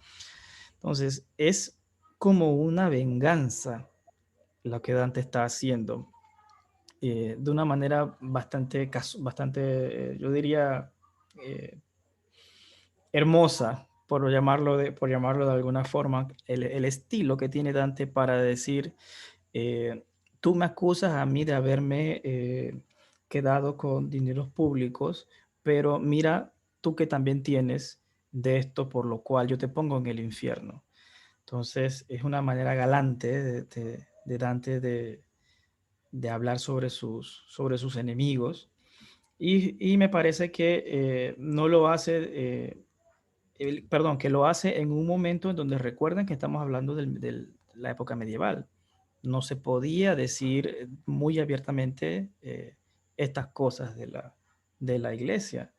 Entonces es como una venganza lo que Dante está haciendo. De una manera bastante yo diría, hermosa, por llamarlo de alguna forma, el estilo que tiene Dante para decir, tú me acusas a mí de haberme quedado con dineros públicos, pero mira tú que también tienes de esto por lo cual yo te pongo en el infierno. Entonces es una manera galante de Dante de hablar sobre sus enemigos y me parece que no lo hace, perdón, que lo hace en un momento en donde recuerden que estamos hablando de la época medieval. No se podía decir muy abiertamente estas cosas de la iglesia.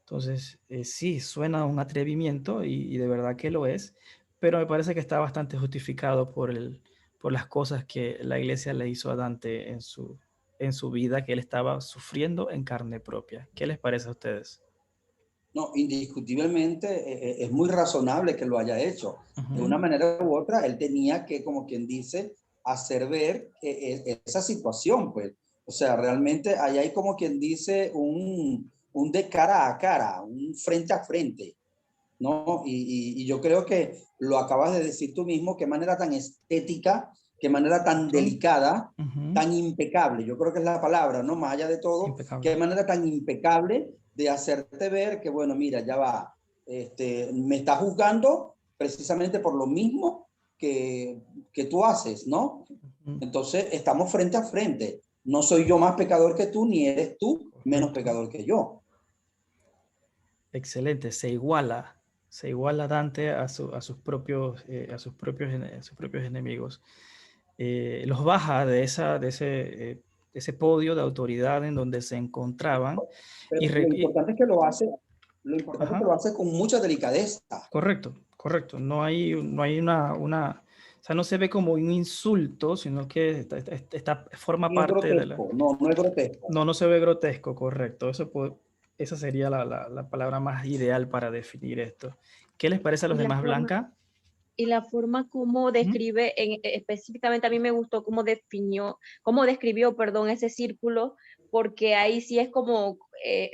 Entonces, sí, suena un atrevimiento y de verdad que lo es, pero me parece que está bastante justificado por las cosas que la iglesia le hizo a Dante en su vida, que él estaba sufriendo en carne propia. ¿Qué les parece a ustedes? No, indiscutiblemente es muy razonable que lo haya hecho. De Uh-huh. una manera u otra, él tenía que, como quien dice, hacer ver esa situación, pues. O sea, realmente ahí hay como quien dice un de cara a cara, un frente a frente, ¿no? Y yo creo que lo acabas de decir tú mismo, qué manera tan estética, qué manera tan delicada, Uh-huh. tan impecable, yo creo que es la palabra, ¿no? Más allá de todo, Impecable. qué manera tan impecable de hacerte ver que, bueno, mira, ya va, me está juzgando precisamente por lo mismo que tú haces, ¿no? Uh-huh. Entonces, estamos frente a frente. No soy yo más pecador que tú, ni eres tú menos Correcto. pecador que yo. Excelente, se iguala Dante a sus propios enemigos. Los baja de ese podio de autoridad en donde se encontraban. Pero lo importante es que lo hace, lo importante es que lo hace con mucha delicadeza. Correcto. No hay o sea, no se ve como un insulto, sino que forma No es parte de la... grotesco, no es grotesco. No se ve grotesco, correcto. Esa sería la palabra más ideal para definir esto. ¿Qué les parece a los demás, Blanca? Y la forma como describe, específicamente a mí me gustó cómo describió, perdón, ese círculo, porque ahí sí es como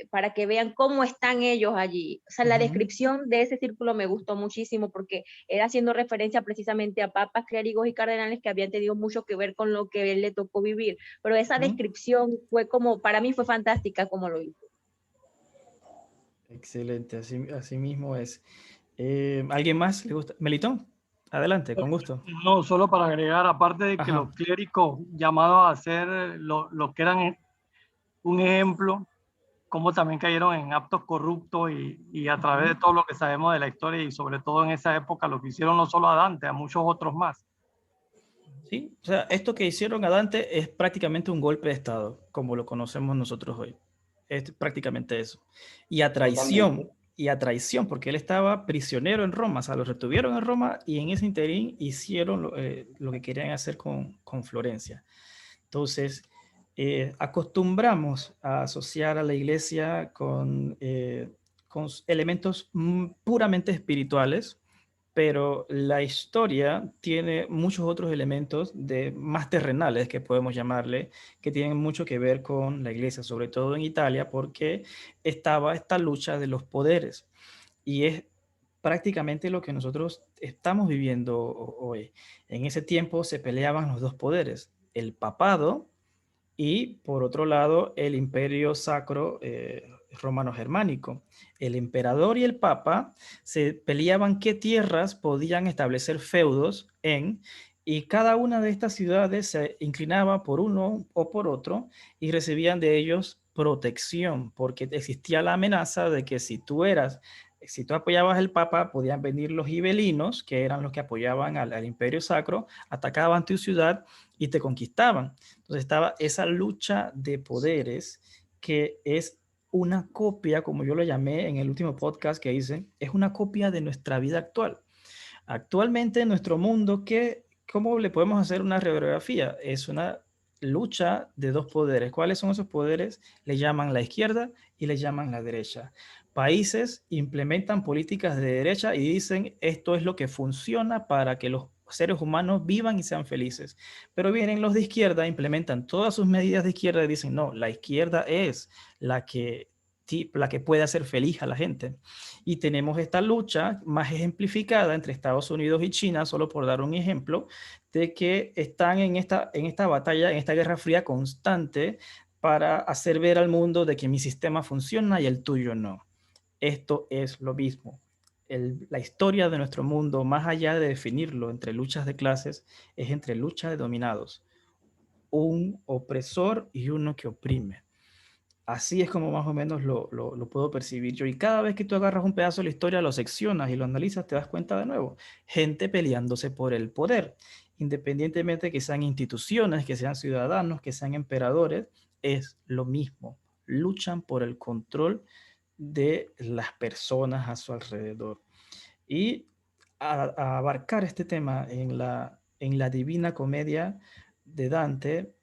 para que vean cómo están ellos allí. O sea, la descripción de ese círculo me gustó muchísimo porque era haciendo referencia precisamente a papas, clérigos y cardenales que habían tenido mucho que ver con lo que él le tocó vivir. Pero esa descripción fue como, para mí fue fantástica como lo hizo. Excelente, así mismo es. ¿Alguien más le gusta? Melitón, adelante, con gusto. No, solo para agregar, aparte de que los clérigos llamados a ser lo que eran un ejemplo, como también cayeron en actos corruptos y a través de todo lo que sabemos de la historia y sobre todo en esa época lo que hicieron no solo a Dante, a muchos otros más. Sí, o sea, esto que hicieron a Dante es prácticamente un golpe de Estado, como lo conocemos nosotros hoy. Es prácticamente eso. Y a traición, porque él estaba prisionero en Roma, o sea, lo retuvieron en Roma y en ese interín hicieron lo que querían hacer con Florencia. Entonces, acostumbramos a asociar a la iglesia con elementos puramente espirituales, pero la historia tiene muchos otros elementos más terrenales, que podemos llamarle, que tienen mucho que ver con la iglesia, sobre todo en Italia, porque estaba esta lucha de los poderes y es prácticamente lo que nosotros estamos viviendo hoy. En ese tiempo se peleaban los dos poderes, el papado y por otro lado el imperio sacro romano-germánico. El emperador y el papa se peleaban qué tierras podían establecer feudos y cada una de estas ciudades se inclinaba por uno o por otro y recibían de ellos protección, porque existía la amenaza de que si tú apoyabas al papa, podían venir los gibelinos, que eran los que apoyaban al imperio sacro, atacaban tu ciudad y te conquistaban. Entonces estaba esa lucha de poderes que es una copia, como yo lo llamé en el último podcast que hice, es una copia de nuestra vida actual. Actualmente en nuestro mundo, ¿cómo le podemos hacer una radiografía? Es una lucha de dos poderes. ¿Cuáles son esos poderes? Le llaman la izquierda y le llaman la derecha. Países implementan políticas de derecha y dicen esto es lo que funciona para que los seres humanos vivan y sean felices. Pero vienen los de izquierda, implementan todas sus medidas de izquierda y dicen no, la izquierda es la que puede hacer feliz a la gente. Y tenemos esta lucha más ejemplificada entre Estados Unidos y China, solo por dar un ejemplo, de que están en esta batalla, en esta guerra fría constante para hacer ver al mundo de que mi sistema funciona y el tuyo no. Esto es lo mismo. La historia de nuestro mundo, más allá de definirlo entre luchas de clases, es entre lucha de dominados. Un opresor y uno que oprime. Así es como más o menos lo puedo percibir yo. Y cada vez que tú agarras un pedazo de la historia, lo seccionas y lo analizas, te das cuenta de nuevo. Gente peleándose por el poder. Independientemente de que sean instituciones, que sean ciudadanos, que sean emperadores, es lo mismo. Luchan por el control de las personas a su alrededor. Y a abarcar este tema en la Divina Comedia de Dante,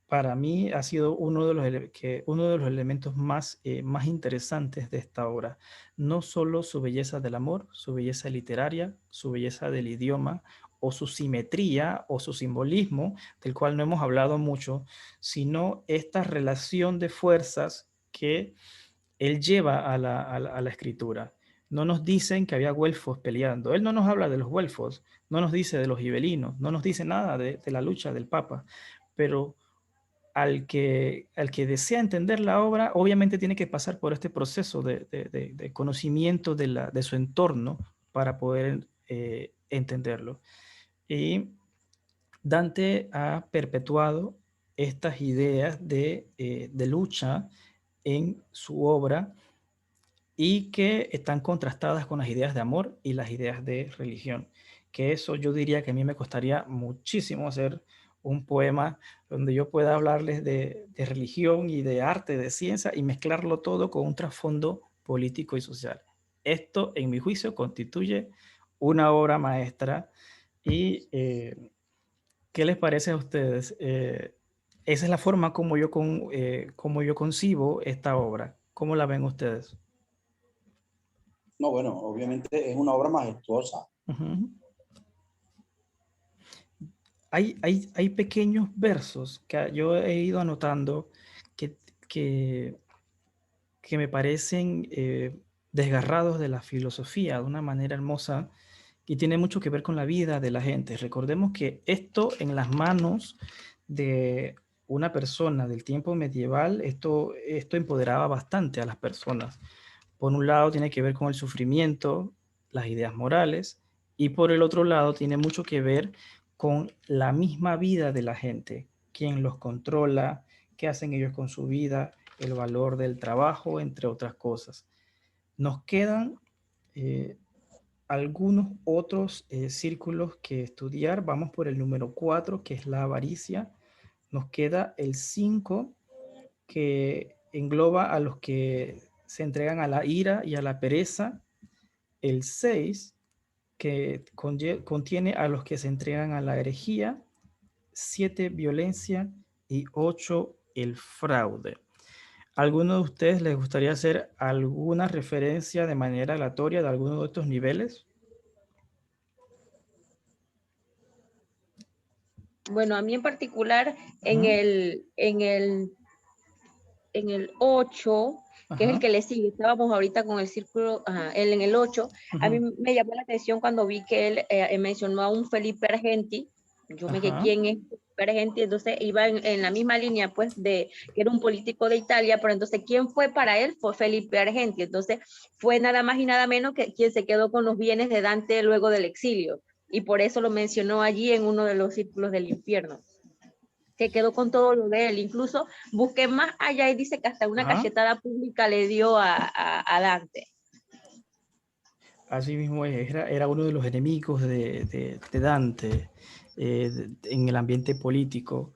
para mí ha sido uno de los elementos más interesantes de esta obra. No solo su belleza del amor, su belleza literaria, su belleza del idioma, o su simetría, o su simbolismo, del cual no hemos hablado mucho, sino esta relación de fuerzas que él lleva a la escritura. No nos dicen que había güelfos peleando. Él no nos habla de los güelfos, no nos dice de los gibelinos, no nos dice nada de la lucha del Papa, pero al que desea entender la obra, obviamente tiene que pasar por este proceso de conocimiento de su entorno para poder entenderlo. Y Dante ha perpetuado estas ideas de lucha en su obra y que están contrastadas con las ideas de amor y las ideas de religión. Que eso yo diría que a mí me costaría muchísimo hacer un poema donde yo pueda hablarles de religión y de arte, de ciencia y mezclarlo todo con un trasfondo político y social. Esto, en mi juicio, constituye una obra maestra. ¿Y qué les parece a ustedes? Esa es la forma como como yo concibo esta obra. ¿Cómo la ven ustedes? No, bueno, obviamente es una obra majestuosa. Uh-huh. Hay pequeños versos que yo he ido anotando que, que, que me parecen desgarrados de la filosofía de una manera hermosa y tiene mucho que ver con la vida de la gente. Recordemos que esto en las manos de una persona del tiempo medieval, esto empoderaba bastante a las personas. Por un lado tiene que ver con el sufrimiento, las ideas morales, y por el otro lado tiene mucho que ver con la misma vida de la gente, quién los controla, qué hacen ellos con su vida, el valor del trabajo, entre otras cosas. Nos quedan algunos otros círculos que estudiar. Vamos por el número 4, que es la avaricia. Nos queda el 5, que engloba a los que se entregan a la ira y a la pereza. El 6, que contiene a los que se entregan a la herejía. 7, violencia. Y 8, el fraude. ¿Alguno de ustedes les gustaría hacer alguna referencia de manera aleatoria de alguno de estos niveles? Bueno, a mí en particular, en el 8, que es el que le sigue, estábamos ahorita con el círculo, él en el 8, a mí me llamó la atención cuando vi que él mencionó a un Felipe Argenti. Yo me quedé, ¿quién es Felipe Argenti? Entonces iba en la misma línea, pues, de que era un político de Italia, pero entonces, ¿quién fue para él? Fue Felipe Argenti. Entonces, fue nada más y nada menos que quien se quedó con los bienes de Dante luego del exilio. Y por eso lo mencionó allí en uno de los círculos del infierno. Que quedó con todo lo de él. Incluso busqué más allá y dice que hasta una cachetada pública le dio a Dante. Así mismo era uno de los enemigos de Dante en el ambiente político.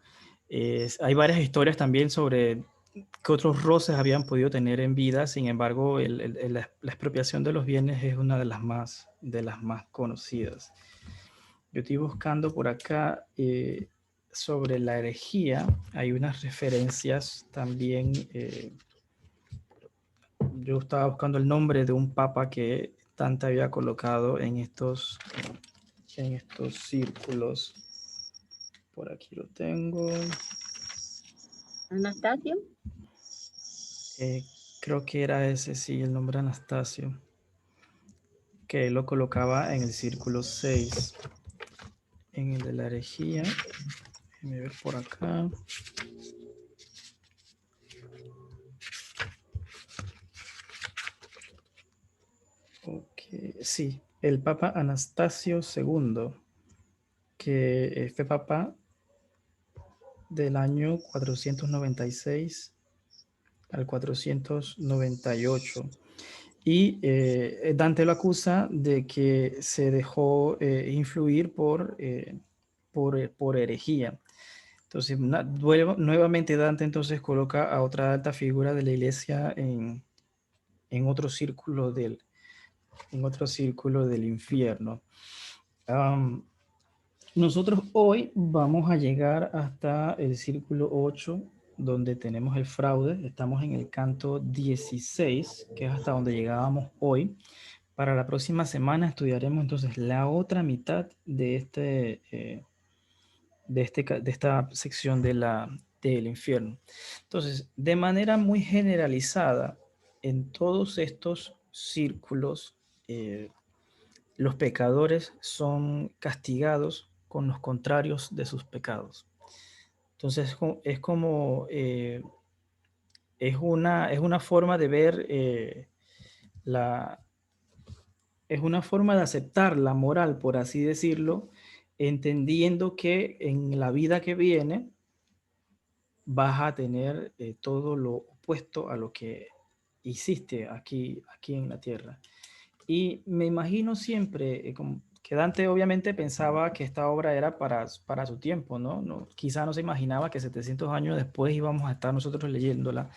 Hay varias historias también sobre qué otros roces habían podido tener en vida. Sin embargo, la expropiación de los bienes es una de las más conocidas. Yo estoy buscando por acá sobre la herejía. Hay unas referencias también. Yo estaba buscando el nombre de un papa que Dante había colocado en estos círculos. Por aquí lo tengo. ¿Anastasio? Creo que era ese, sí, el nombre Anastasio. Que lo colocaba en el círculo 6. En el de la herejía. Déjenme ver por acá. Sí, el Papa Anastasio II, que fue Papa del año 496 al 498. Y Dante lo acusa de que se dejó influir por herejía. Entonces, nuevamente Dante entonces coloca a otra alta figura de la iglesia en otro círculo del infierno. Nosotros hoy vamos a llegar hasta el círculo 8, donde tenemos el fraude. Estamos en el canto 16, que es hasta donde llegábamos hoy. Para la próxima semana estudiaremos entonces la otra mitad de esta sección del infierno. Entonces, de manera muy generalizada, en todos estos círculos, los pecadores son castigados con los contrarios de sus pecados. Entonces, es una forma de ver es una forma de aceptar la moral, por así decirlo, entendiendo que en la vida que viene vas a tener todo lo opuesto a lo que hiciste aquí en la tierra. Y me imagino siempre que Dante obviamente pensaba que esta obra era para su tiempo, ¿no? Quizá no se imaginaba que 700 años después íbamos a estar nosotros leyéndola,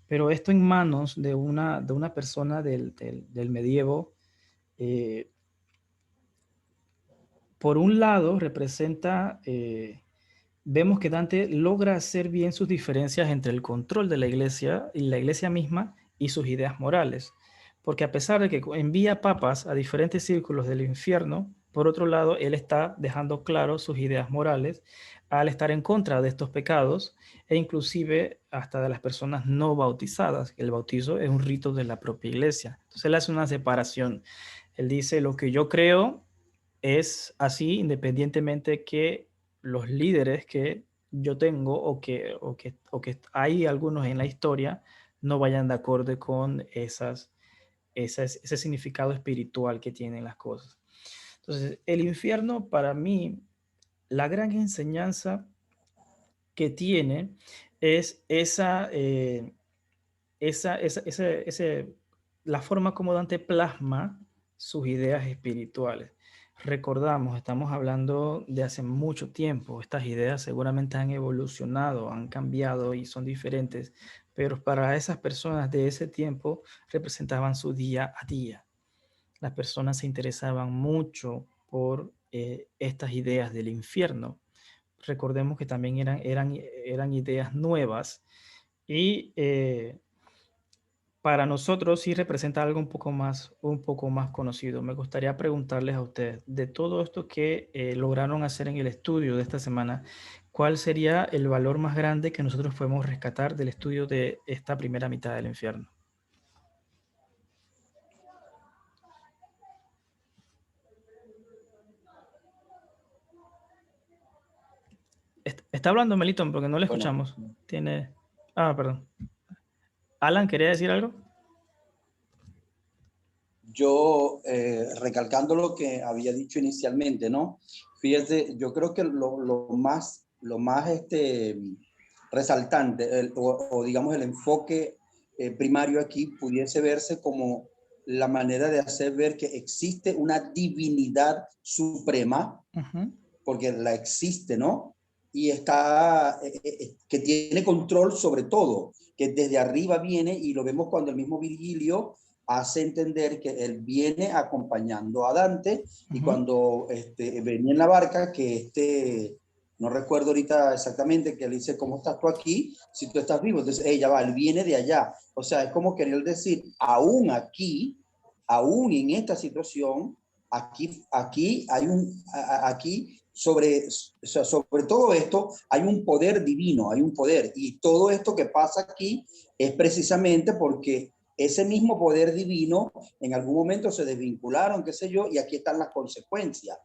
pero esto en manos de una persona del medievo, por un lado representa, vemos que Dante logra hacer bien sus diferencias entre el control de la iglesia misma y sus ideas morales. Porque a pesar de que envía papas a diferentes círculos del infierno, por otro lado, él está dejando claro sus ideas morales al estar en contra de estos pecados e inclusive hasta de las personas no bautizadas. El bautizo es un rito de la propia iglesia. Entonces él hace una separación. Él dice, lo que yo creo es así, independientemente que los líderes que yo tengo o que hay algunos en la historia no vayan de acuerdo con ese significado espiritual que tienen las cosas. Entonces, el infierno para mí, la gran enseñanza que tiene es la forma como Dante plasma sus ideas espirituales. Recordamos, estamos hablando de hace mucho tiempo. Estas ideas seguramente han evolucionado, han cambiado y son diferentes, pero para esas personas de ese tiempo representaban su día a día. Las personas se interesaban mucho por estas ideas del infierno. Recordemos que también eran ideas nuevas y para nosotros sí representa algo un poco más conocido. Me gustaría preguntarles a ustedes, de todo esto que lograron hacer en el estudio de esta semana, ¿cuál sería el valor más grande que nosotros podemos rescatar del estudio de esta primera mitad del infierno? Está hablando Melitón porque no le escuchamos. Bueno. Perdón. Alan, ¿quería decir algo? Yo, recalcando lo que había dicho inicialmente, ¿no? Fíjate, yo creo que lo más resaltante, o digamos el enfoque primario aquí pudiese verse como la manera de hacer ver que existe una divinidad suprema, porque la existe, ¿no? Y está, que tiene control sobre todo, que desde arriba viene, y lo vemos cuando el mismo Virgilio hace entender que él viene acompañando a Dante, y cuando venía en la barca, que no recuerdo ahorita exactamente, que le dice, ¿cómo estás tú aquí si tú estás vivo? Entonces, ella va, él viene de allá. O sea, es como querer decir, aún aquí, aún en esta situación, aquí hay aquí sobre todo esto hay un poder divino, hay un poder, y todo esto que pasa aquí es precisamente porque ese mismo poder divino en algún momento se desvincularon, qué sé yo, y aquí están las consecuencias.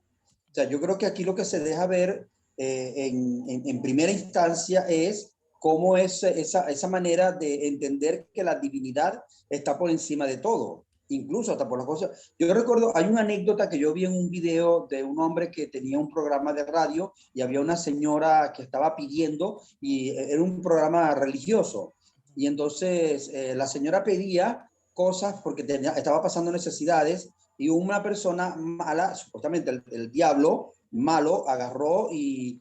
O sea, yo creo que aquí lo que se deja ver en primera instancia es cómo es esa manera de entender que la divinidad está por encima de todo. incluso hasta por las cosas. Yo recuerdo, hay una anécdota que yo vi en un video de un hombre que tenía un programa de radio y había una señora que estaba pidiendo, y era un programa religioso. Y entonces la señora pedía cosas porque estaba pasando necesidades, y una persona mala, supuestamente el diablo malo, agarró y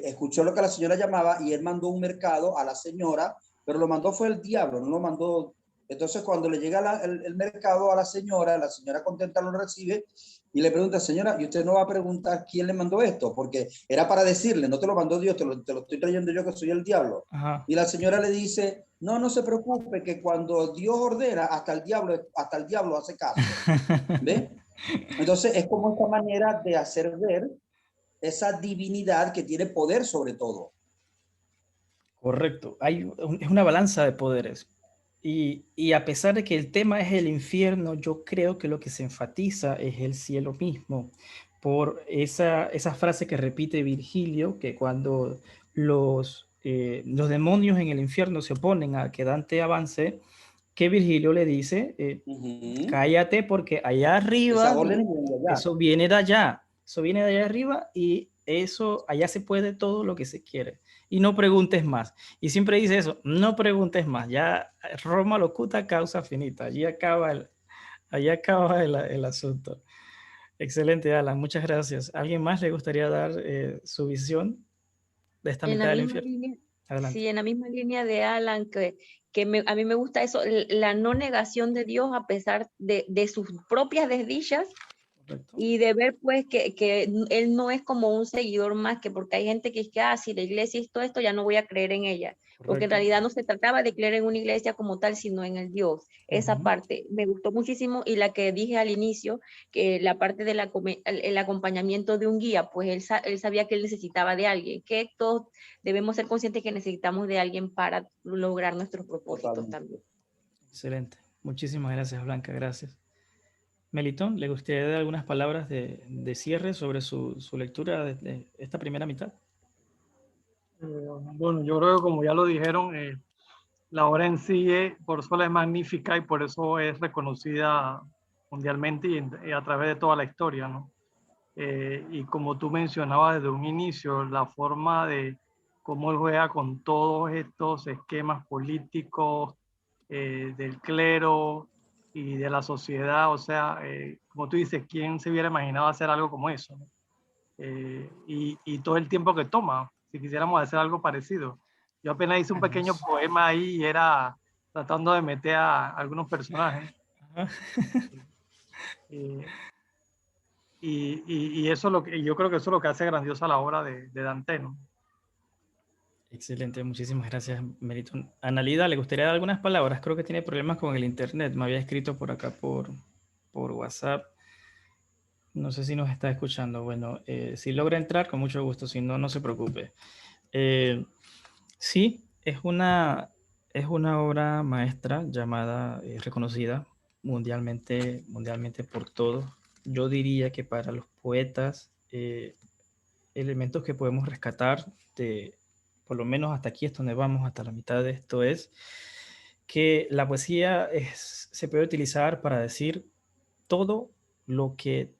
escuchó lo que la señora llamaba, y él mandó un mercado a la señora, pero lo mandó fue el diablo, no lo mandó. Entonces, cuando le llega el mercado a la señora contenta lo recibe y le pregunta, señora, ¿y usted no va a preguntar quién le mandó esto? Porque era para decirle, no te lo mandó Dios, te lo estoy trayendo yo, que soy el diablo. Ajá. Y la señora le dice, no, no se preocupe, que cuando Dios ordena, hasta el diablo hace caso. ¿Ve? Entonces, es como esta manera de hacer ver esa divinidad que tiene poder sobre todo. Correcto. Es una balanza de poderes. Y a pesar de que el tema es el infierno, yo creo que lo que se enfatiza es el cielo mismo, por esa frase que repite Virgilio, que cuando los demonios en el infierno se oponen a que Dante avance, que Virgilio le dice, cállate porque allá arriba, eso viene de allá, eso viene de allá arriba, y eso, allá se puede todo lo que se quiere. Y no preguntes más. Y siempre dice eso, no preguntes más. Ya Roma locuta causa finita. Allí acaba el asunto. Excelente, Alan. Muchas gracias. ¿Alguien más le gustaría dar su visión de esta mitad del infierno? Adelante. Sí, en la misma línea de Alan, a mí me gusta eso, la no negación de Dios a pesar de sus propias desdichas. Correcto. Y de ver pues que él no es como un seguidor más, que porque hay gente que es que, si la iglesia hizo esto, ya no voy a creer en ella. Correcto. Porque en realidad no se trataba de creer en una iglesia como tal, sino en el Dios. Esa parte me gustó muchísimo, y la que dije al inicio, que la parte del el acompañamiento de un guía, pues él sabía que él necesitaba de alguien, que todos debemos ser conscientes que necesitamos de alguien para lograr nuestros propósitos también. Excelente. Muchísimas gracias, Blanca. Gracias. Melitón, ¿le gustaría dar algunas palabras de cierre sobre su lectura de esta primera mitad? Bueno, yo creo que como ya lo dijeron, la obra en sí por sola es magnífica, y por eso es reconocida mundialmente y a través de toda la historia, ¿no? Y como tú mencionabas desde un inicio, la forma de cómo él juega con todos estos esquemas políticos del clero y de la sociedad, o sea, como tú dices, ¿quién se hubiera imaginado hacer algo como eso, ¿no? Y todo el tiempo que toma, si quisiéramos hacer algo parecido. Yo apenas hice un pequeño poema ahí, y era tratando de meter a algunos personajes. Y eso es lo que yo creo que eso es lo que hace grandiosa la obra de Dante, ¿no? Excelente, muchísimas gracias, Melitón. Analida, ¿le gustaría dar algunas palabras? Creo que tiene problemas con el internet. Me había escrito por acá por WhatsApp. No sé si nos está escuchando. Bueno, si logra entrar, con mucho gusto. Si no, no se preocupe. Sí, es una obra maestra llamada, reconocida mundialmente por todos. Yo diría que para los poetas, elementos que podemos rescatar por lo menos hasta aquí es donde vamos, hasta la mitad de esto, es que la poesía se puede utilizar para decir todo lo que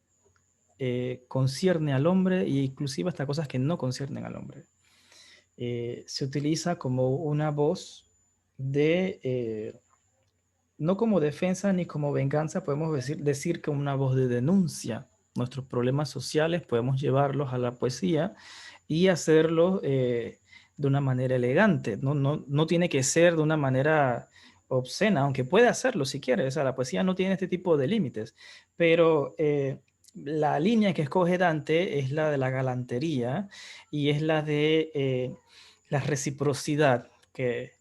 concierne al hombre, e inclusive hasta cosas que no conciernen al hombre. Se utiliza como una voz no como defensa ni como venganza, podemos decir como una voz de denuncia. Nuestros problemas sociales podemos llevarlos a la poesía y hacerlo de una manera elegante. No tiene que ser de una manera obscena, aunque puede hacerlo si quiere. O sea, la poesía no tiene este tipo de límites, pero la línea que escoge Dante es la de la galantería, y es la de la reciprocidad, que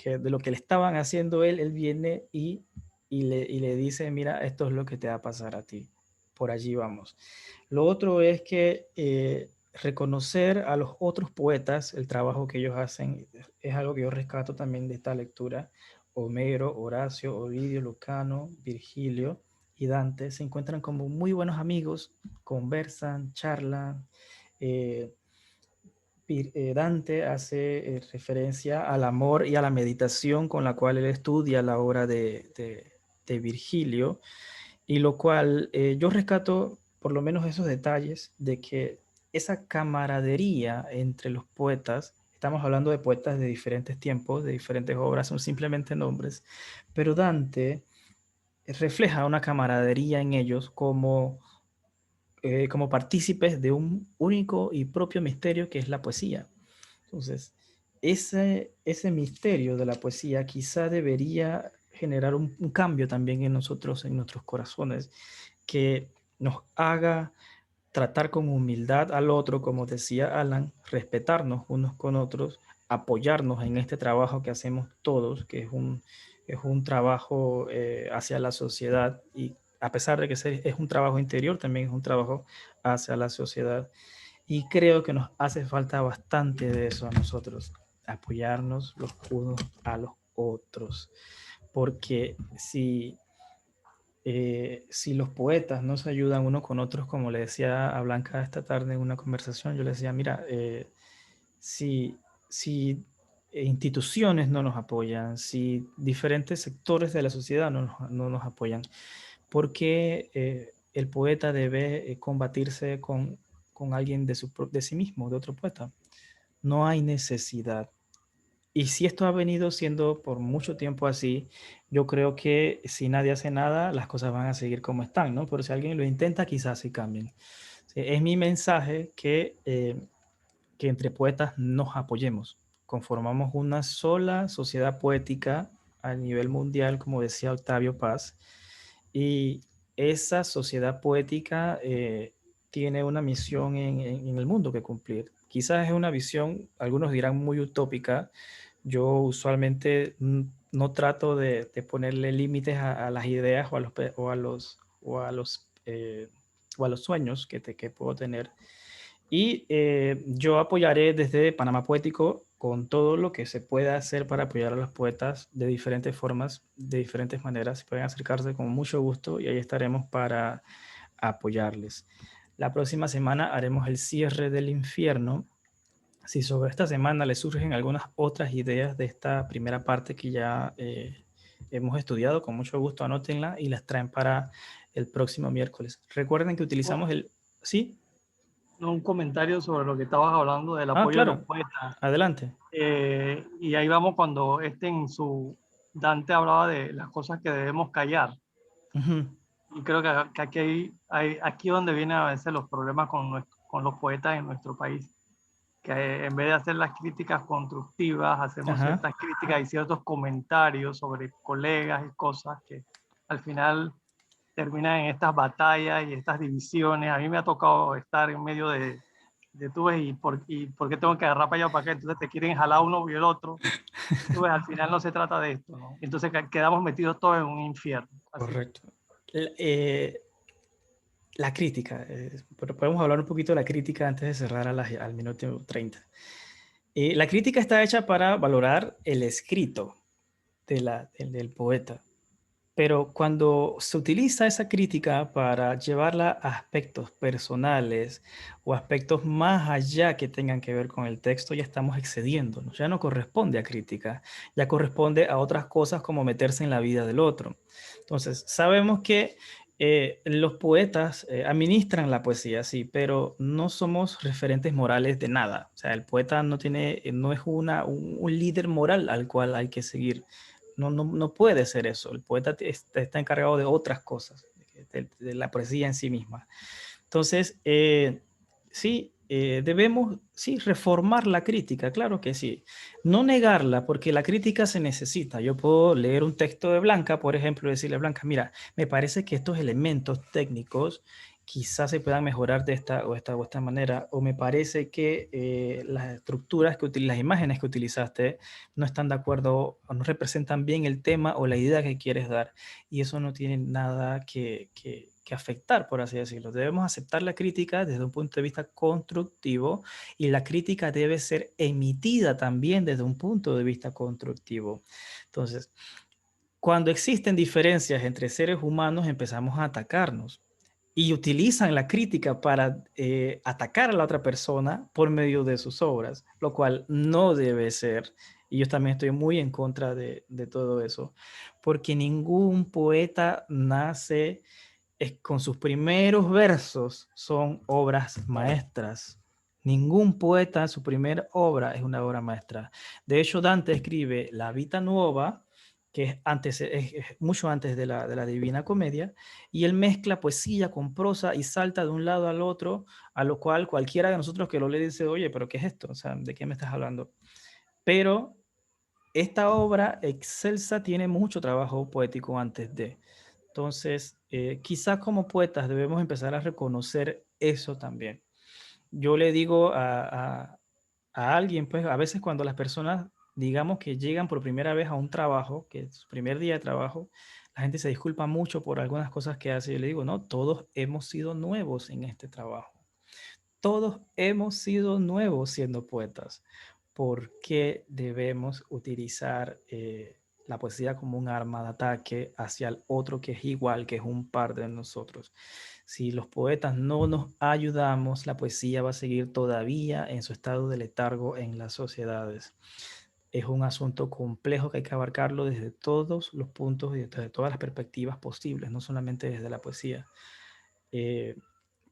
de lo que le estaban haciendo él viene y le dice, mira, esto es lo que te va a pasar a ti, por allí vamos. Lo otro es que reconocer a los otros poetas, el trabajo que ellos hacen, es algo que yo rescato también de esta lectura. Homero, Horacio, Ovidio, Lucano, Virgilio y Dante se encuentran como muy buenos amigos, conversan, charlan. Dante hace referencia al amor y a la meditación con la cual él estudia la obra de de Virgilio, y lo cual yo rescato por lo menos esos detalles de que esa camaradería entre los poetas, estamos hablando de poetas de diferentes tiempos, de diferentes obras, son simplemente nombres, pero Dante refleja una camaradería en ellos como partícipes de un único y propio misterio que es la poesía. Entonces, ese misterio de la poesía quizá debería generar un cambio también en nosotros, en nuestros corazones, que nos haga tratar con humildad al otro, como decía Alan, respetarnos unos con otros, apoyarnos en este trabajo que hacemos todos, que es un trabajo hacia la sociedad, y a pesar de que es un trabajo interior, también es un trabajo hacia la sociedad. Y creo que nos hace falta bastante de eso a nosotros, apoyarnos los unos a los otros. Porque si los poetas no se ayudan unos con otros, como le decía a Blanca esta tarde en una conversación, yo le decía, mira, si instituciones no nos apoyan, si diferentes sectores de la sociedad no nos apoyan, ¿por qué el poeta debe combatirse con alguien de sí mismo, de otro poeta? No hay necesidad. Y si esto ha venido siendo por mucho tiempo así, yo creo que si nadie hace nada, las cosas van a seguir como están, ¿no? Pero si alguien lo intenta, quizás sí cambien. Sí, es mi mensaje que entre poetas nos apoyemos. Conformamos una sola sociedad poética a nivel mundial, como decía Octavio Paz, y esa sociedad poética tiene una misión en el mundo que cumplir. Quizás es una visión, algunos dirán muy utópica. Yo usualmente no trato de ponerle límites a las ideas o a los sueños que puedo tener. Y yo apoyaré desde Panamá Poético con todo lo que se pueda hacer para apoyar a los poetas de diferentes formas, de diferentes maneras. Pueden acercarse con mucho gusto y ahí estaremos para apoyarles. La próxima semana haremos el cierre del infierno. Si sobre esta semana les surgen algunas otras ideas de esta primera parte que ya hemos estudiado, con mucho gusto anótenla y las traen para el próximo miércoles. Recuerden que utilizamos el... ¿Sí? Un comentario sobre lo que estabas hablando del apoyo de los Claro. poetas. Adelante. Y ahí vamos cuando Dante hablaba de las cosas que debemos callar. Y creo que aquí donde vienen a veces los problemas con los poetas en nuestro país, que en vez de hacer las críticas constructivas, hacemos ciertas críticas y ciertos comentarios sobre colegas y cosas que al final terminan en estas batallas y estas divisiones. A mí me ha tocado estar en medio de tú ves, y por qué tengo que agarrar para allá o para acá, entonces te quieren jalar uno y el otro. Tú ves, al final no se trata de esto, ¿no? Entonces quedamos metidos todos en un infierno. Así. Correcto. La crítica, pero podemos hablar un poquito de la crítica antes de cerrar al minuto 30. La crítica está hecha para valorar el escrito del poeta, pero cuando se utiliza esa crítica para llevarla a aspectos personales o aspectos más allá que tengan que ver con el texto, ya estamos excediéndonos, ya no corresponde a crítica, ya corresponde a otras cosas como meterse en la vida del otro. Entonces, sabemos que los poetas administran la poesía, sí, pero no somos referentes morales de nada. O sea, el poeta no es un líder moral al cual hay que seguir. No puede ser eso. El poeta está encargado de otras cosas, de la poesía en sí misma. Entonces, sí, debemos reformar la crítica, claro que sí. No negarla, porque la crítica se necesita. Yo puedo leer un texto de Blanca, por ejemplo, y decirle a Blanca, mira, me parece que estos elementos técnicos quizás se puedan mejorar de esta o esta manera, o me parece que las estructuras, las imágenes que utilizaste no están de acuerdo o no representan bien el tema o la idea que quieres dar, y eso no tiene nada que afectar, por así decirlo. Debemos aceptar la crítica desde un punto de vista constructivo, y la crítica debe ser emitida también desde un punto de vista constructivo. Entonces, cuando existen diferencias entre seres humanos, empezamos a atacarnos y utilizan la crítica para atacar a la otra persona por medio de sus obras, lo cual no debe ser. Y yo también estoy muy en contra de todo eso, porque ningún poeta nace con sus primeros versos son obras maestras. Ningún poeta, su primera obra es una obra maestra. De hecho, Dante escribe la Vita Nuova, que es mucho antes de la Divina Comedia, y él mezcla poesía con prosa y salta de un lado al otro, a lo cual cualquiera de nosotros que lo lee dice, oye, pero ¿qué es esto? O sea, ¿de qué me estás hablando? Pero esta obra excelsa tiene mucho trabajo poético antes de. Entonces, quizás como poetas debemos empezar a reconocer eso también. Yo le digo a alguien, pues a veces cuando las personas, digamos que llegan por primera vez a un trabajo, que es su primer día de trabajo, la gente se disculpa mucho por algunas cosas que hace. Yo le digo, no, todos hemos sido nuevos en este trabajo. Todos hemos sido nuevos siendo poetas. ¿Por qué debemos utilizar la poesía como un arma de ataque hacia el otro que es igual, que es un par de nosotros? Si los poetas no nos ayudamos, la poesía va a seguir todavía en su estado de letargo en las sociedades. Es un asunto complejo que hay que abarcarlo desde todos los puntos y desde todas las perspectivas posibles, no solamente desde la poesía.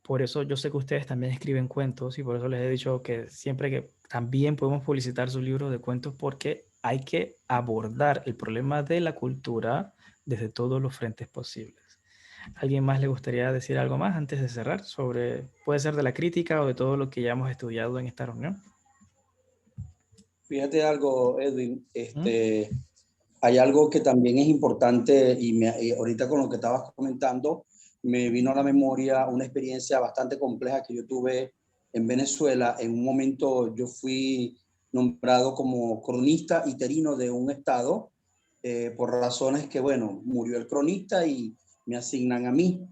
Por eso yo sé que ustedes también escriben cuentos y por eso les he dicho que siempre que también podemos publicitar sus libros de cuentos porque hay que abordar el problema de la cultura desde todos los frentes posibles. ¿Alguien más le gustaría decir algo más antes de cerrar sobre, puede ser de la crítica o de todo lo que ya hemos estudiado en esta reunión? Fíjate algo, Edwin, hay algo que también es importante y ahorita con lo que estabas comentando, me vino a la memoria una experiencia bastante compleja que yo tuve en Venezuela. En un momento yo fui nombrado como cronista interino de un estado por razones que, bueno, murió el cronista y me asignan a mí.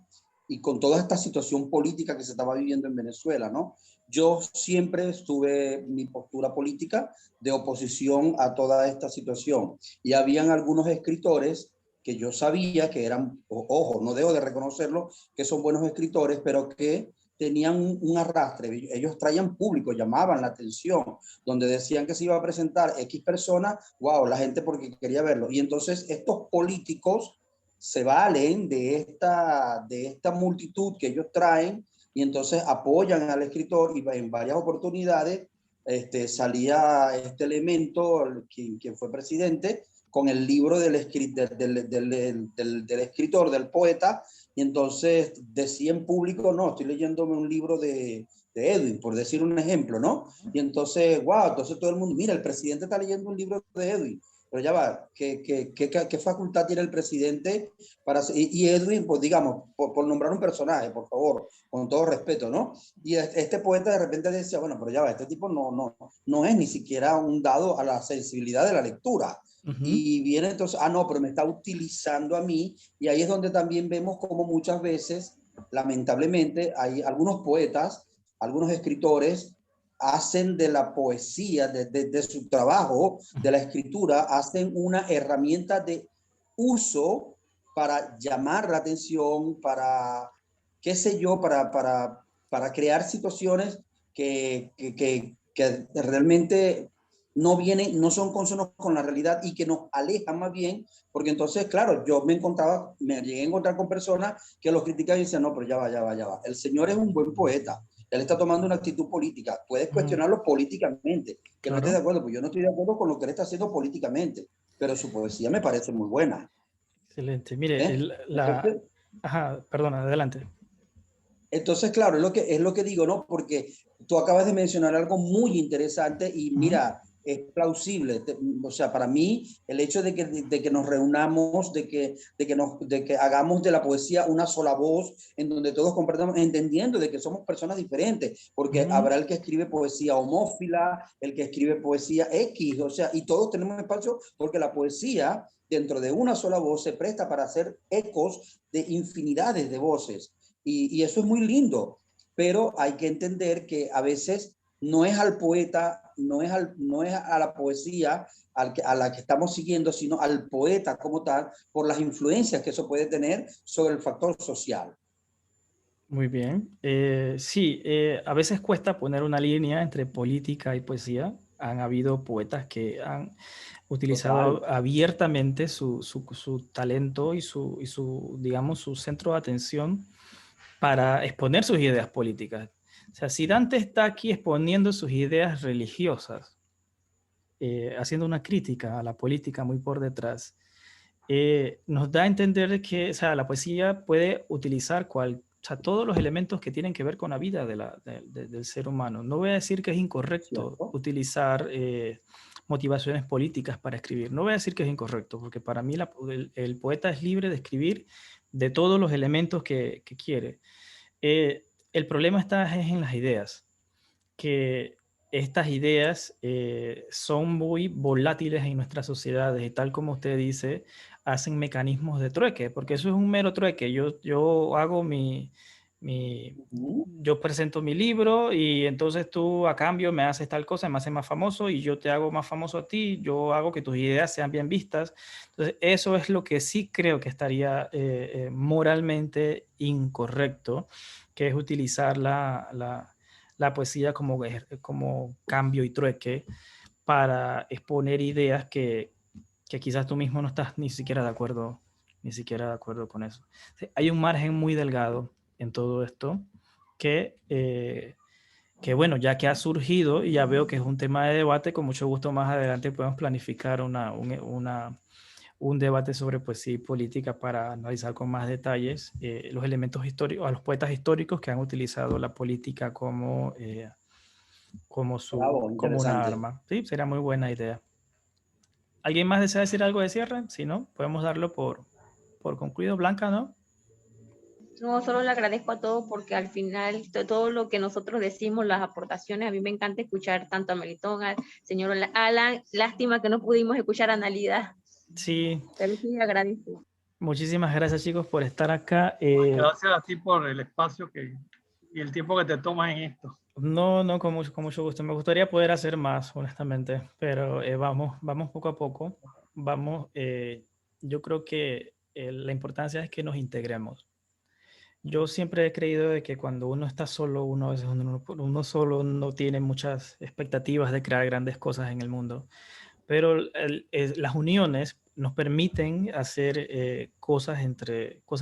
Y con toda esta situación política que se estaba viviendo en Venezuela, ¿no? Yo siempre estuve mi postura política de oposición a toda esta situación. Y habían algunos escritores que yo sabía que eran, ojo, no debo de reconocerlo, que son buenos escritores, pero que tenían un arrastre. Ellos traían público, llamaban la atención, donde decían que se iba a presentar X persona, wow, la gente porque quería verlo. Y entonces estos políticos se valen de esta multitud que ellos traen y entonces apoyan al escritor y en varias oportunidades salía este elemento, quien fue presidente, con el libro del escritor, del poeta, y entonces decía en público, no, estoy leyéndome un libro de Edwin, por decir un ejemplo, ¿no? Y entonces, wow, entonces todo el mundo, mira, el presidente está leyendo un libro de Edwin. Pero ya va, ¿qué facultad tiene el presidente para... Y Edwin, pues digamos, por nombrar un personaje, por favor, con todo respeto, ¿no? Y este poeta de repente decía, bueno, pero ya va, este tipo no es ni siquiera un dado a la sensibilidad de la lectura. Y viene entonces, no, pero me está utilizando a mí, y ahí es donde también vemos como muchas veces, lamentablemente, hay algunos poetas, algunos escritores, hacen de la poesía, de su trabajo, de la escritura, hacen una herramienta de uso para llamar la atención, para, qué sé yo, para crear situaciones que realmente no son consonos con la realidad y que nos alejan más bien, porque entonces, claro, yo me llegué a encontrar con personas que los criticaban y decían, no, pero ya va. El señor es un buen poeta. Él está tomando una actitud política. Puedes cuestionarlo políticamente. Que claro. No esté de acuerdo, pues yo no estoy de acuerdo con lo que él está haciendo políticamente, pero su poesía me parece muy buena. Excelente. Mire, Ajá, perdona, adelante. Entonces, claro, es lo que digo, ¿no? Porque tú acabas de mencionar algo muy interesante y mira, es plausible. O sea, para mí, el hecho de que nos reunamos, de que hagamos de la poesía una sola voz, en donde todos compartamos, entendiendo de que somos personas diferentes, porque habrá el que escribe poesía homófila, el que escribe poesía X, o sea, y todos tenemos espacio, porque la poesía, dentro de una sola voz, se presta para hacer ecos de infinidades de voces. Y eso es muy lindo, pero hay que entender que a veces no es al poeta, no es a la poesía a la que estamos siguiendo, sino al poeta como tal, por las influencias que eso puede tener sobre el factor social. Muy bien. Sí, a veces cuesta poner una línea entre política y poesía. Han habido poetas que han utilizado abiertamente su talento y digamos, su centro de atención para exponer sus ideas políticas. O sea, si Dante está aquí exponiendo sus ideas religiosas, haciendo una crítica a la política muy por detrás, nos da a entender que, o sea, la poesía puede utilizar todos los elementos que tienen que ver con la vida del ser humano. No voy a decir que es incorrecto utilizar motivaciones políticas para escribir. No voy a decir que es incorrecto, porque para mí el poeta es libre de escribir de todos los elementos que quiere. El problema está en las ideas, que estas ideas son muy volátiles en nuestras sociedades y tal como usted dice, hacen mecanismos de trueque, porque eso es un mero trueque. Yo hago yo presento mi libro y entonces tú a cambio me haces tal cosa, me haces más famoso y yo te hago más famoso a ti, yo hago que tus ideas sean bien vistas. Entonces eso es lo que sí creo que estaría moralmente incorrecto, que es utilizar la poesía como cambio y trueque para exponer ideas que quizás tú mismo no estás ni siquiera de acuerdo con eso. Hay un margen muy delgado en todo esto que bueno, ya que ha surgido y ya veo que es un tema de debate, con mucho gusto más adelante podemos planificar un debate sobre poesía y política para analizar con más detalles los elementos históricos, a los poetas históricos que han utilizado la política como una arma. Sí, sería muy buena idea. ¿Alguien más desea decir algo de cierre? Si no, podemos darlo por concluido. Blanca, ¿no? No, solo le agradezco a todos porque al final todo lo que nosotros decimos, las aportaciones, a mí me encanta escuchar tanto a Melitón, al señor Alan. Lástima que no pudimos escuchar a Analida. Sí. Pero sí, agradezco. Muchísimas gracias, chicos, por estar acá. Gracias a ti por el espacio y el tiempo que te tomas en esto. No, con mucho gusto. Me gustaría poder hacer más, honestamente, pero vamos poco a poco. Yo creo que la importancia es que nos integremos. Yo siempre he creído de que cuando uno está solo, uno solo no tiene muchas expectativas de crear grandes cosas en el mundo, pero las uniones nos permiten hacer cosas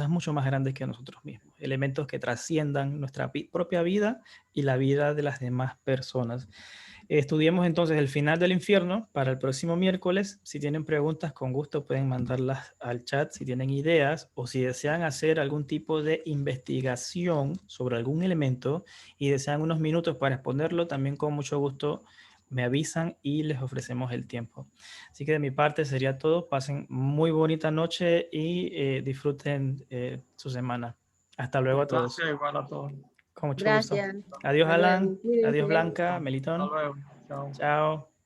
mucho más grandes que nosotros mismos, elementos que trasciendan nuestra propia vida y la vida de las demás personas. Estudiemos entonces El final del infierno para el próximo miércoles. Si tienen preguntas, con gusto pueden mandarlas al chat. Si tienen ideas o si desean hacer algún tipo de investigación sobre algún elemento y desean unos minutos para exponerlo, también con mucho gusto me avisan y les ofrecemos el tiempo. Así que de mi parte sería todo. Pasen muy bonita noche y disfruten su semana. Hasta luego a todos. Gracias igual a todos. Con mucho Gracias. gusto. Adiós, Alan. Adiós, Blanca, Hasta Melitón. luego. Chao. Chao.